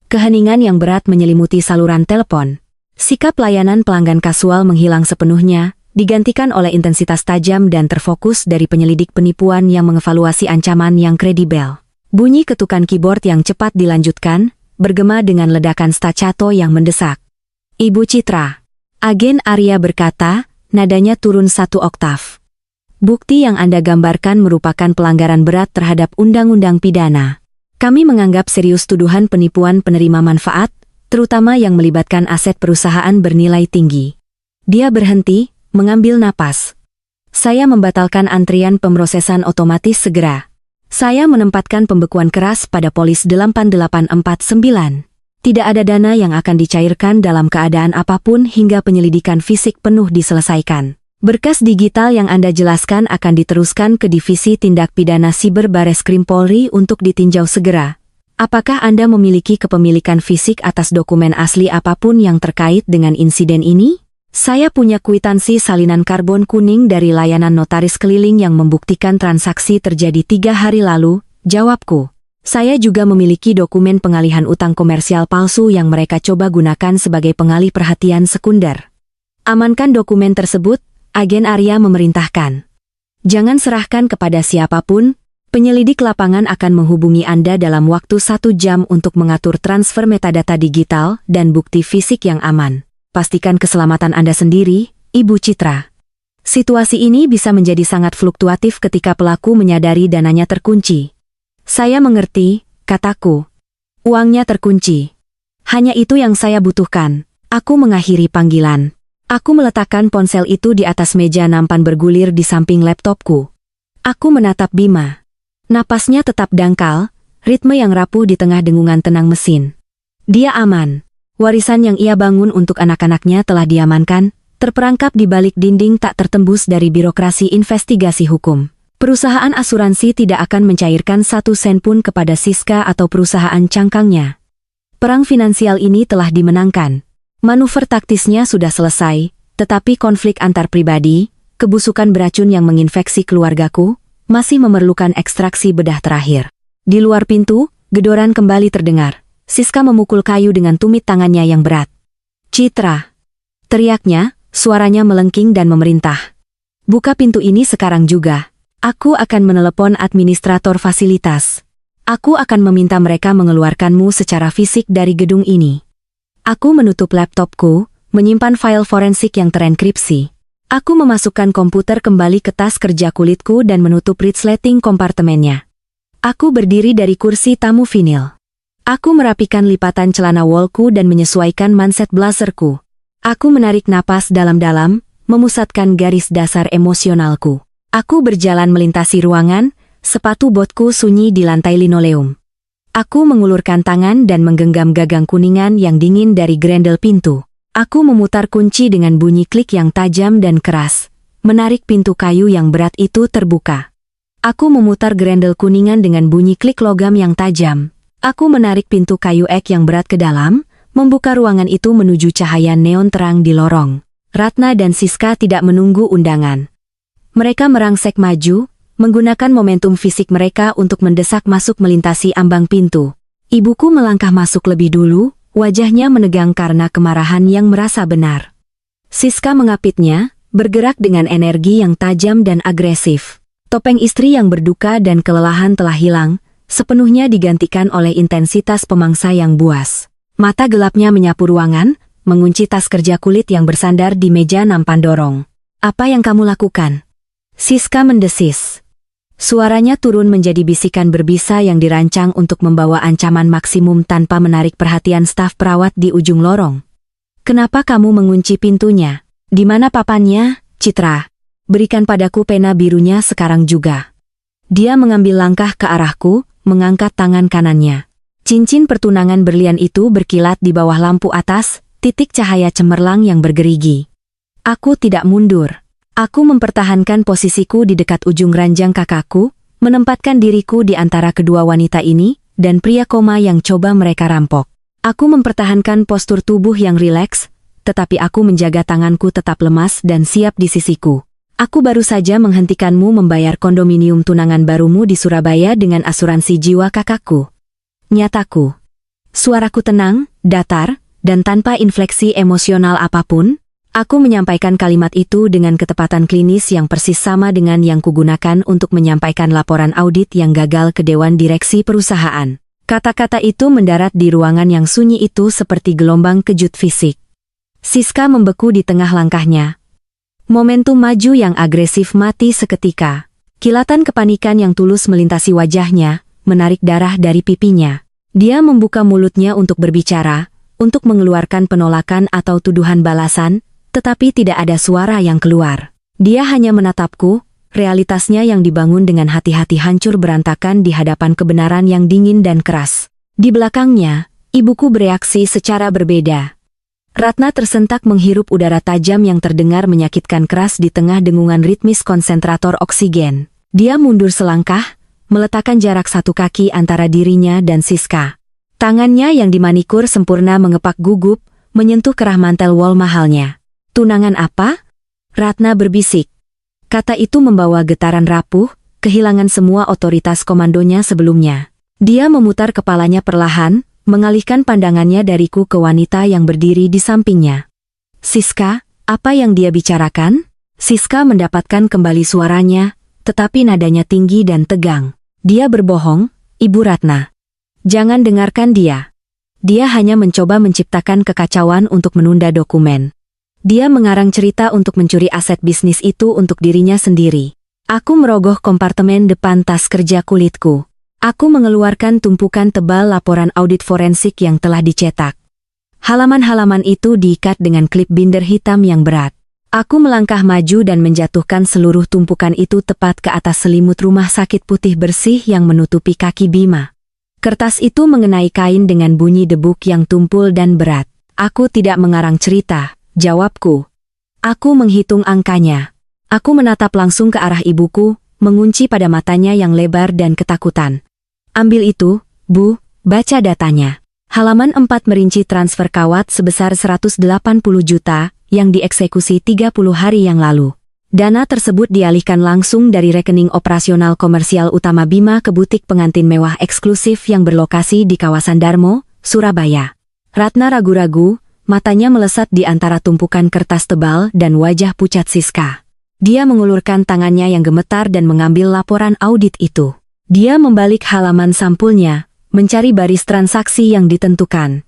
Keheningan yang berat menyelimuti saluran telepon. Sikap layanan pelanggan kasual menghilang sepenuhnya, digantikan oleh intensitas tajam dan terfokus dari penyelidik penipuan yang mengevaluasi ancaman yang kredibel. Bunyi ketukan keyboard yang cepat dilanjutkan, bergema dengan ledakan staccato yang mendesak. Ibu Citra. Agen Arya berkata, nadanya turun 1 oktav. Bukti yang Anda gambarkan merupakan pelanggaran berat terhadap undang-undang pidana. Kami menganggap serius tuduhan penipuan penerima manfaat, terutama yang melibatkan aset perusahaan bernilai tinggi. Dia berhenti, mengambil napas. Saya membatalkan antrian pemrosesan otomatis segera. Saya menempatkan pembekuan keras pada polis 8849. Tidak ada dana yang akan dicairkan dalam keadaan apapun hingga penyelidikan fisik penuh diselesaikan. Berkas digital yang Anda jelaskan akan diteruskan ke Divisi Tindak Pidana Siber Bareskrim Polri untuk ditinjau segera. Apakah Anda memiliki kepemilikan fisik atas dokumen asli apapun yang terkait dengan insiden ini? Saya punya kwitansi salinan karbon kuning dari layanan notaris keliling yang membuktikan transaksi terjadi 3 hari lalu, jawabku. Saya juga memiliki dokumen pengalihan utang komersial palsu yang mereka coba gunakan sebagai pengalih perhatian sekunder. Amankan dokumen tersebut, Agen Arya memerintahkan. Jangan serahkan kepada siapapun. Penyelidik lapangan akan menghubungi Anda dalam waktu 1 jam untuk mengatur transfer metadata digital dan bukti fisik yang aman. Pastikan keselamatan Anda sendiri, Ibu Citra. Situasi ini bisa menjadi sangat fluktuatif ketika pelaku menyadari dananya terkunci. Saya mengerti, kataku. Uangnya terkunci. Hanya itu yang saya butuhkan. Aku mengakhiri panggilan. Aku meletakkan ponsel itu di atas meja nampan bergulir di samping laptopku. Aku menatap Bima. Napasnya tetap dangkal, ritme yang rapuh di tengah dengungan tenang mesin. Dia aman. Warisan yang ia bangun untuk anak-anaknya telah diamankan, terperangkap di balik dinding tak tertembus dari birokrasi investigasi hukum. Perusahaan asuransi tidak akan mencairkan 1 sen pun kepada Siska atau perusahaan cangkangnya. Perang finansial ini telah dimenangkan. Manuver taktisnya sudah selesai, tetapi konflik antar pribadi, kebusukan beracun yang menginfeksi keluargaku, masih memerlukan ekstraksi bedah terakhir. Di luar pintu, gedoran kembali terdengar. Siska memukul kayu dengan tumit tangannya yang berat. "Citra!" teriaknya, suaranya melengking dan memerintah. "Buka pintu ini sekarang juga. Aku akan menelepon administrator fasilitas. Aku akan meminta mereka mengeluarkanmu secara fisik dari gedung ini." Aku menutup laptopku, menyimpan file forensik yang terenkripsi. Aku memasukkan komputer kembali ke tas kerja kulitku dan menutup resleting kompartemennya. Aku berdiri dari kursi tamu vinil. Aku merapikan lipatan celana wolku dan menyesuaikan manset blazerku. Aku menarik napas dalam-dalam, memusatkan garis dasar emosionalku. Aku berjalan melintasi ruangan, sepatu botku sunyi di lantai linoleum. Aku mengulurkan tangan dan menggenggam gagang kuningan yang dingin dari grendel pintu. Aku memutar kunci dengan bunyi klik yang tajam dan keras, menarik pintu kayu yang berat itu terbuka. Aku memutar grendel kuningan dengan bunyi klik logam yang tajam. Aku menarik pintu kayu ek yang berat ke dalam, membuka ruangan itu menuju cahaya neon terang di lorong. Ratna dan Siska tidak menunggu undangan. Mereka merangsek maju, menggunakan momentum fisik mereka untuk mendesak masuk melintasi ambang pintu. Ibuku melangkah masuk lebih dulu, wajahnya menegang karena kemarahan yang merasa benar. Siska mengapitnya, bergerak dengan energi yang tajam dan agresif. Topeng istri yang berduka dan kelelahan telah hilang, sepenuhnya digantikan oleh intensitas pemangsa yang buas. Mata gelapnya menyapu ruangan, mengunci tas kerja kulit yang bersandar di meja nampan dorong. "Apa yang kamu lakukan?" Siska mendesis. Suaranya turun menjadi bisikan berbisa yang dirancang untuk membawa ancaman maksimum tanpa menarik perhatian staf perawat di ujung lorong. "Kenapa kamu mengunci pintunya? Di mana papannya, Citra? Berikan padaku pena birunya sekarang juga." Dia mengambil langkah ke arahku, mengangkat tangan kanannya. Cincin pertunangan berlian itu berkilat di bawah lampu atas, titik cahaya cemerlang yang bergerigi. Aku tidak mundur. Aku mempertahankan posisiku di dekat ujung ranjang kakakku, menempatkan diriku di antara kedua wanita ini, dan pria koma yang coba mereka rampok. Aku mempertahankan postur tubuh yang rileks, tetapi aku menjaga tanganku tetap lemas dan siap di sisiku. "Aku baru saja menghentikanmu membayar kondominium tunangan barumu di Surabaya dengan asuransi jiwa kakakku," nyataku. Suaraku tenang, datar, dan tanpa infleksi emosional apapun. Aku menyampaikan kalimat itu dengan ketepatan klinis yang persis sama dengan yang kugunakan untuk menyampaikan laporan audit yang gagal ke Dewan Direksi perusahaan. Kata-kata itu mendarat di ruangan yang sunyi itu seperti gelombang kejut fisik. Siska membeku di tengah langkahnya. Momentum maju yang agresif mati seketika. Kilatan kepanikan yang tulus melintasi wajahnya, menarik darah dari pipinya. Dia membuka mulutnya untuk berbicara, untuk mengeluarkan penolakan atau tuduhan balasan, tetapi tidak ada suara yang keluar. Dia hanya menatapku, realitasnya yang dibangun dengan hati-hati hancur berantakan di hadapan kebenaran yang dingin dan keras. Di belakangnya, ibuku bereaksi secara berbeda. Ratna tersentak menghirup udara tajam yang terdengar menyakitkan keras di tengah dengungan ritmis konsentrator oksigen. Dia mundur selangkah, meletakkan jarak 1 kaki antara dirinya dan Siska. Tangannya yang dimanikur sempurna mengepak gugup, menyentuh kerah mantel wol mahalnya. "Tunangan apa?" Ratna berbisik. Kata itu membawa getaran rapuh, kehilangan semua otoritas komandonya sebelumnya. Dia memutar kepalanya perlahan, mengalihkan pandangannya dariku ke wanita yang berdiri di sampingnya. "Siska, apa yang dia bicarakan?" Siska mendapatkan kembali suaranya, tetapi nadanya tinggi dan tegang. "Dia berbohong, Ibu Ratna. Jangan dengarkan dia. Dia hanya mencoba menciptakan kekacauan untuk menunda dokumen. Dia mengarang cerita untuk mencuri aset bisnis itu untuk dirinya sendiri." Aku merogoh kompartemen depan tas kerja kulitku. Aku mengeluarkan tumpukan tebal laporan audit forensik yang telah dicetak. Halaman-halaman itu diikat dengan klip binder hitam yang berat. Aku melangkah maju dan menjatuhkan seluruh tumpukan itu tepat ke atas selimut rumah sakit putih bersih yang menutupi kaki Bima. Kertas itu mengenai kain dengan bunyi debuk yang tumpul dan berat. Aku tidak mengarang cerita, jawabku. Aku menghitung angkanya. Aku menatap langsung ke arah ibuku, mengunci pada matanya yang lebar dan ketakutan. Ambil itu, Bu, baca datanya. Halaman 4 merinci transfer kawat sebesar 180 juta, yang dieksekusi 30 hari yang lalu. Dana tersebut dialihkan langsung dari rekening operasional komersial utama Bima ke butik pengantin mewah eksklusif yang berlokasi di kawasan Darmo, Surabaya. Ratna ragu-ragu, matanya melesat di antara tumpukan kertas tebal dan wajah pucat Siska. Dia mengulurkan tangannya yang gemetar dan mengambil laporan audit itu. Dia membalik halaman sampulnya, mencari baris transaksi yang ditentukan.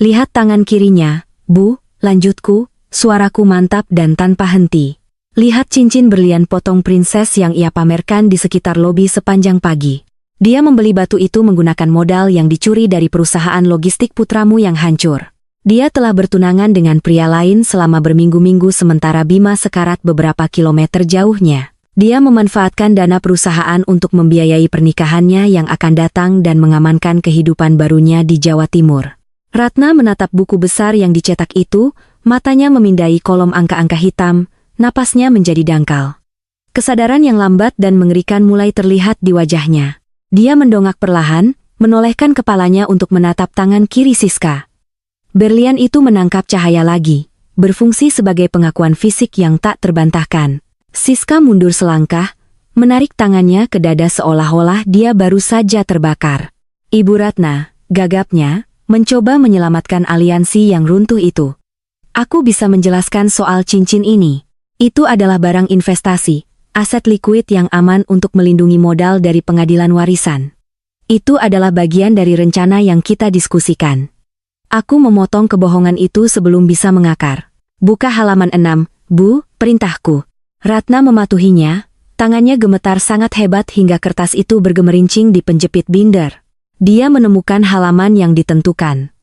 Lihat tangan kirinya, Bu, lanjutku. Suaraku mantap dan tanpa henti. Lihat cincin berlian potong prinses yang ia pamerkan di sekitar lobi sepanjang pagi. Dia membeli batu itu menggunakan modal yang dicuri dari perusahaan logistik putramu yang hancur. Dia telah bertunangan dengan pria lain selama berminggu-minggu sementara Bima sekarat beberapa kilometer jauhnya. Dia memanfaatkan dana perusahaan untuk membiayai pernikahannya yang akan datang dan mengamankan kehidupan barunya di Jawa Timur. Ratna menatap buku besar yang dicetak itu, matanya memindai kolom angka-angka hitam, napasnya menjadi dangkal. Kesadaran yang lambat dan mengerikan mulai terlihat di wajahnya. Dia mendongak perlahan, menolehkan kepalanya untuk menatap tangan kiri Siska. Berlian itu menangkap cahaya lagi, berfungsi sebagai pengakuan fisik yang tak terbantahkan. Siska mundur selangkah, menarik tangannya ke dada seolah-olah dia baru saja terbakar. Ibu Ratna, gagapnya, mencoba menyelamatkan aliansi yang runtuh itu. Aku bisa menjelaskan soal cincin ini. Itu adalah barang investasi, aset likuid yang aman untuk melindungi modal dari pengadilan warisan. Itu adalah bagian dari rencana yang kita diskusikan. Aku memotong kebohongan itu sebelum bisa mengakar. Buka halaman 6, Bu, perintahku. Ratna mematuhinya, tangannya gemetar sangat hebat hingga kertas itu bergemerincing di penjepit binder. Dia menemukan halaman yang ditentukan.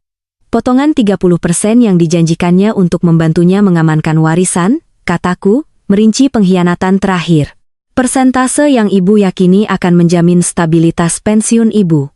Potongan 30% yang dijanjikannya untuk membantunya mengamankan warisan, kataku, merinci pengkhianatan terakhir. Persentase yang ibu yakini akan menjamin stabilitas pensiun ibu.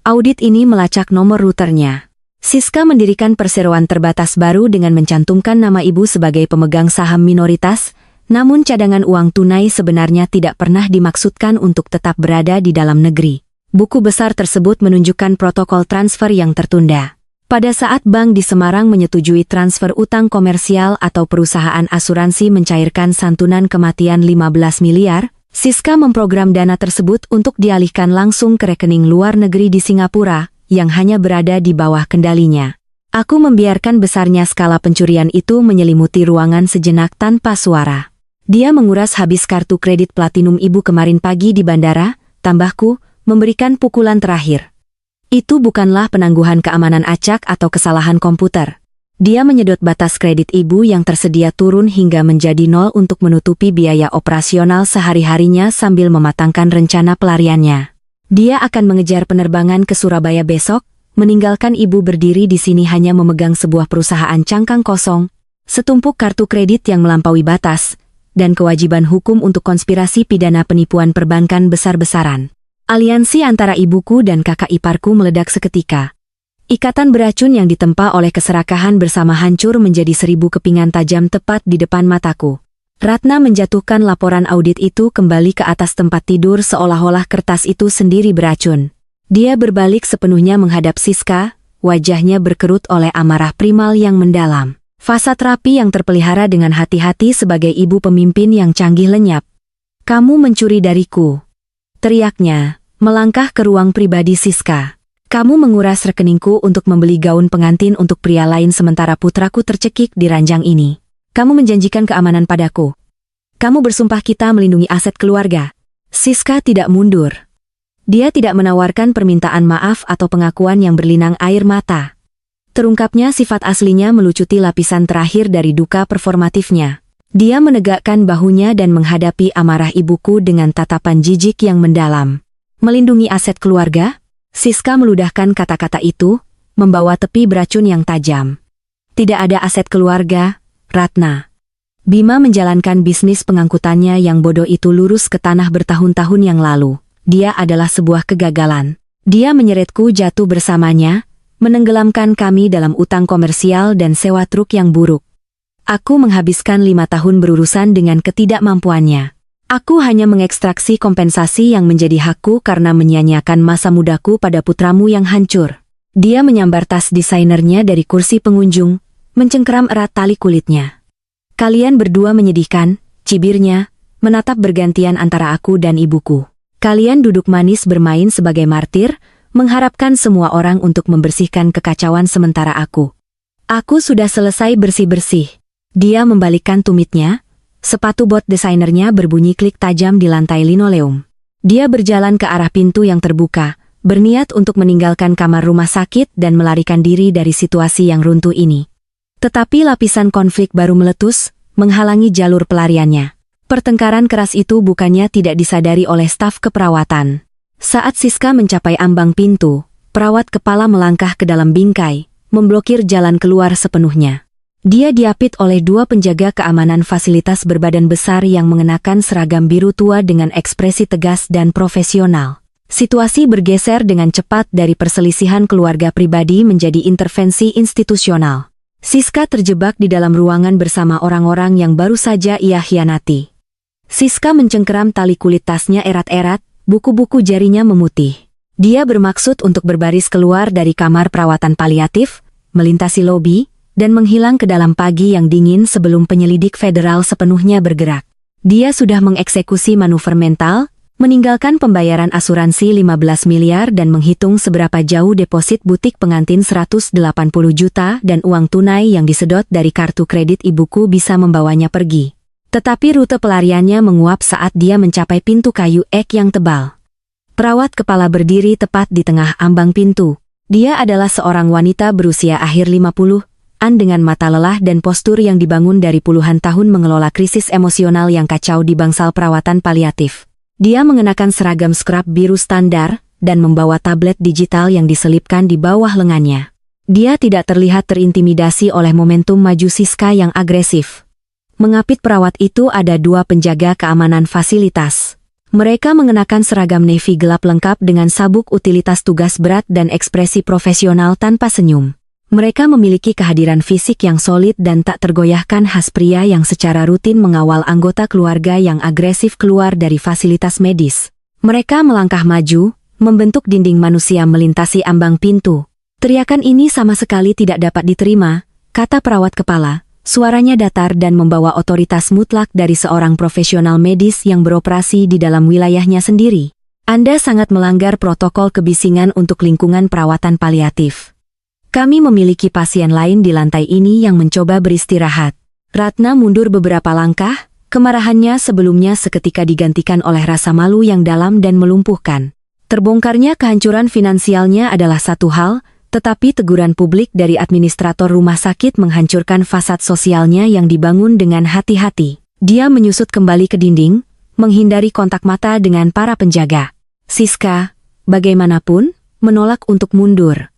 Audit ini melacak nomor routernya. Siska mendirikan perseroan terbatas baru dengan mencantumkan nama ibu sebagai pemegang saham minoritas, namun cadangan uang tunai sebenarnya tidak pernah dimaksudkan untuk tetap berada di dalam negeri. Buku besar tersebut menunjukkan protokol transfer yang tertunda. Pada saat bank di Semarang menyetujui transfer utang komersial atau perusahaan asuransi mencairkan santunan kematian 15 miliar, Siska memprogram dana tersebut untuk dialihkan langsung ke rekening luar negeri di Singapura, yang hanya berada di bawah kendalinya. Aku membiarkan besarnya skala pencurian itu menyelimuti ruangan sejenak tanpa suara. Dia menguras habis kartu kredit platinum ibu kemarin pagi di bandara, tambahku, memberikan pukulan terakhir. Itu bukanlah penangguhan keamanan acak atau kesalahan komputer. Dia menyedot batas kredit ibu yang tersedia turun hingga menjadi nol untuk menutupi biaya operasional sehari-harinya sambil mematangkan rencana pelariannya. Dia akan mengejar penerbangan ke Surabaya besok, meninggalkan ibu berdiri di sini hanya memegang sebuah perusahaan cangkang kosong, setumpuk kartu kredit yang melampaui batas, dan kewajiban hukum untuk konspirasi pidana penipuan perbankan besar-besaran. Aliansi antara ibuku dan kakak iparku meledak seketika. Ikatan beracun yang ditempa oleh keserakahan bersama hancur menjadi 1000 kepingan tajam tepat di depan mataku. Ratna menjatuhkan laporan audit itu kembali ke atas tempat tidur seolah-olah kertas itu sendiri beracun. Dia berbalik sepenuhnya menghadap Siska, wajahnya berkerut oleh amarah primal yang mendalam. Fasad rapi yang terpelihara dengan hati-hati sebagai ibu pemimpin yang canggih lenyap. Kamu mencuri dariku, teriaknya, melangkah ke ruang pribadi Siska. Kamu menguras rekeningku untuk membeli gaun pengantin untuk pria lain sementara putraku tercekik di ranjang ini. Kamu menjanjikan keamanan padaku. Kamu bersumpah kita melindungi aset keluarga. Siska tidak mundur. Dia tidak menawarkan permintaan maaf atau pengakuan yang berlinang air mata. Terungkapnya sifat aslinya melucuti lapisan terakhir dari duka performatifnya. Dia menegakkan bahunya dan menghadapi amarah ibuku dengan tatapan jijik yang mendalam. Melindungi aset keluarga? Siska meludahkan kata-kata itu, membawa tepi beracun yang tajam. Tidak ada aset keluarga, Ratna. Bima menjalankan bisnis pengangkutannya yang bodoh itu lurus ke tanah bertahun-tahun yang lalu. Dia adalah sebuah kegagalan. Dia menyeretku jatuh bersamanya, menenggelamkan kami dalam utang komersial dan sewa truk yang buruk. Aku menghabiskan 5 tahun berurusan dengan ketidakmampuannya. Aku hanya mengekstraksi kompensasi yang menjadi hakku karena menyia-nyiakan masa mudaku pada putramu yang hancur. Dia menyambar tas desainernya dari kursi pengunjung, mencengkeram erat tali kulitnya. Kalian berdua menyedihkan, cibirnya, menatap bergantian antara aku dan ibuku. Kalian duduk manis bermain sebagai martir, mengharapkan semua orang untuk membersihkan kekacauan sementara aku. Aku sudah selesai bersih-bersih. Dia membalikkan tumitnya. Sepatu bot desainernya berbunyi klik tajam di lantai linoleum. Dia berjalan ke arah pintu yang terbuka, berniat untuk meninggalkan kamar rumah sakit dan melarikan diri dari situasi yang runtuh ini. Tetapi lapisan konflik baru meletus, menghalangi jalur pelariannya. Pertengkaran keras itu bukannya tidak disadari oleh staf keperawatan. Saat Siska mencapai ambang pintu, perawat kepala melangkah ke dalam bingkai, memblokir jalan keluar sepenuhnya. Dia diapit oleh 2 penjaga keamanan fasilitas berbadan besar yang mengenakan seragam biru tua dengan ekspresi tegas dan profesional. Situasi bergeser dengan cepat dari perselisihan keluarga pribadi menjadi intervensi institusional. Siska terjebak di dalam ruangan bersama orang-orang yang baru saja ia khianati. Siska mencengkeram tali kulit tasnya erat-erat, buku-buku jarinya memutih. Dia bermaksud untuk berbaris keluar dari kamar perawatan paliatif, melintasi lobi, dan menghilang ke dalam pagi yang dingin sebelum penyelidik federal sepenuhnya bergerak. Dia sudah mengeksekusi manuver mental, meninggalkan pembayaran asuransi 15 miliar dan menghitung seberapa jauh deposit butik pengantin 180 juta dan uang tunai yang disedot dari kartu kredit ibuku bisa membawanya pergi. Tetapi rute pelariannya menguap saat dia mencapai pintu kayu ek yang tebal. Perawat kepala berdiri tepat di tengah ambang pintu. Dia adalah seorang wanita berusia akhir 50, dengan mata lelah dan postur yang dibangun dari puluhan tahun mengelola krisis emosional yang kacau di bangsal perawatan paliatif. Dia mengenakan seragam scrub biru standar dan membawa tablet digital yang diselipkan di bawah lengannya. Dia tidak terlihat terintimidasi oleh momentum maju Siska yang agresif. Mengapit perawat itu ada 2 penjaga keamanan fasilitas. Mereka mengenakan seragam navy gelap lengkap dengan sabuk utilitas tugas berat dan ekspresi profesional tanpa senyum. Mereka memiliki kehadiran fisik yang solid dan tak tergoyahkan khas pria yang secara rutin mengawal anggota keluarga yang agresif keluar dari fasilitas medis. Mereka melangkah maju, membentuk dinding manusia melintasi ambang pintu. Teriakan ini sama sekali tidak dapat diterima, kata perawat kepala, suaranya datar dan membawa otoritas mutlak dari seorang profesional medis yang beroperasi di dalam wilayahnya sendiri. Anda sangat melanggar protokol kebisingan untuk lingkungan perawatan paliatif. Kami memiliki pasien lain di lantai ini yang mencoba beristirahat. Ratna mundur beberapa langkah, kemarahannya sebelumnya seketika digantikan oleh rasa malu yang dalam dan melumpuhkan. Terbongkarnya kehancuran finansialnya adalah satu hal, tetapi teguran publik dari administrator rumah sakit menghancurkan fasad sosialnya yang dibangun dengan hati-hati. Dia menyusut kembali ke dinding, menghindari kontak mata dengan para penjaga. Siska, bagaimanapun, menolak untuk mundur.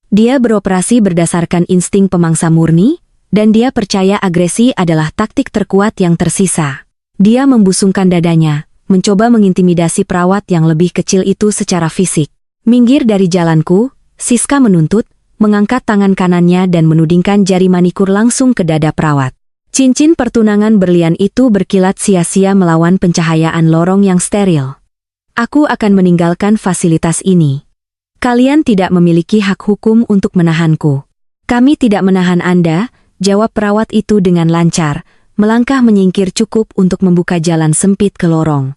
Dia beroperasi berdasarkan insting pemangsa murni, dan dia percaya agresi adalah taktik terkuat yang tersisa. Dia membusungkan dadanya, mencoba mengintimidasi perawat yang lebih kecil itu secara fisik. Minggir dari jalanku, Siska menuntut, mengangkat tangan kanannya dan menudingkan jari manikur langsung ke dada perawat. Cincin pertunangan berlian itu berkilat sia-sia melawan pencahayaan lorong yang steril. Aku akan meninggalkan fasilitas ini. Kalian tidak memiliki hak hukum untuk menahanku. Kami tidak menahan Anda, jawab perawat itu dengan lancar, melangkah menyingkir cukup untuk membuka jalan sempit ke lorong.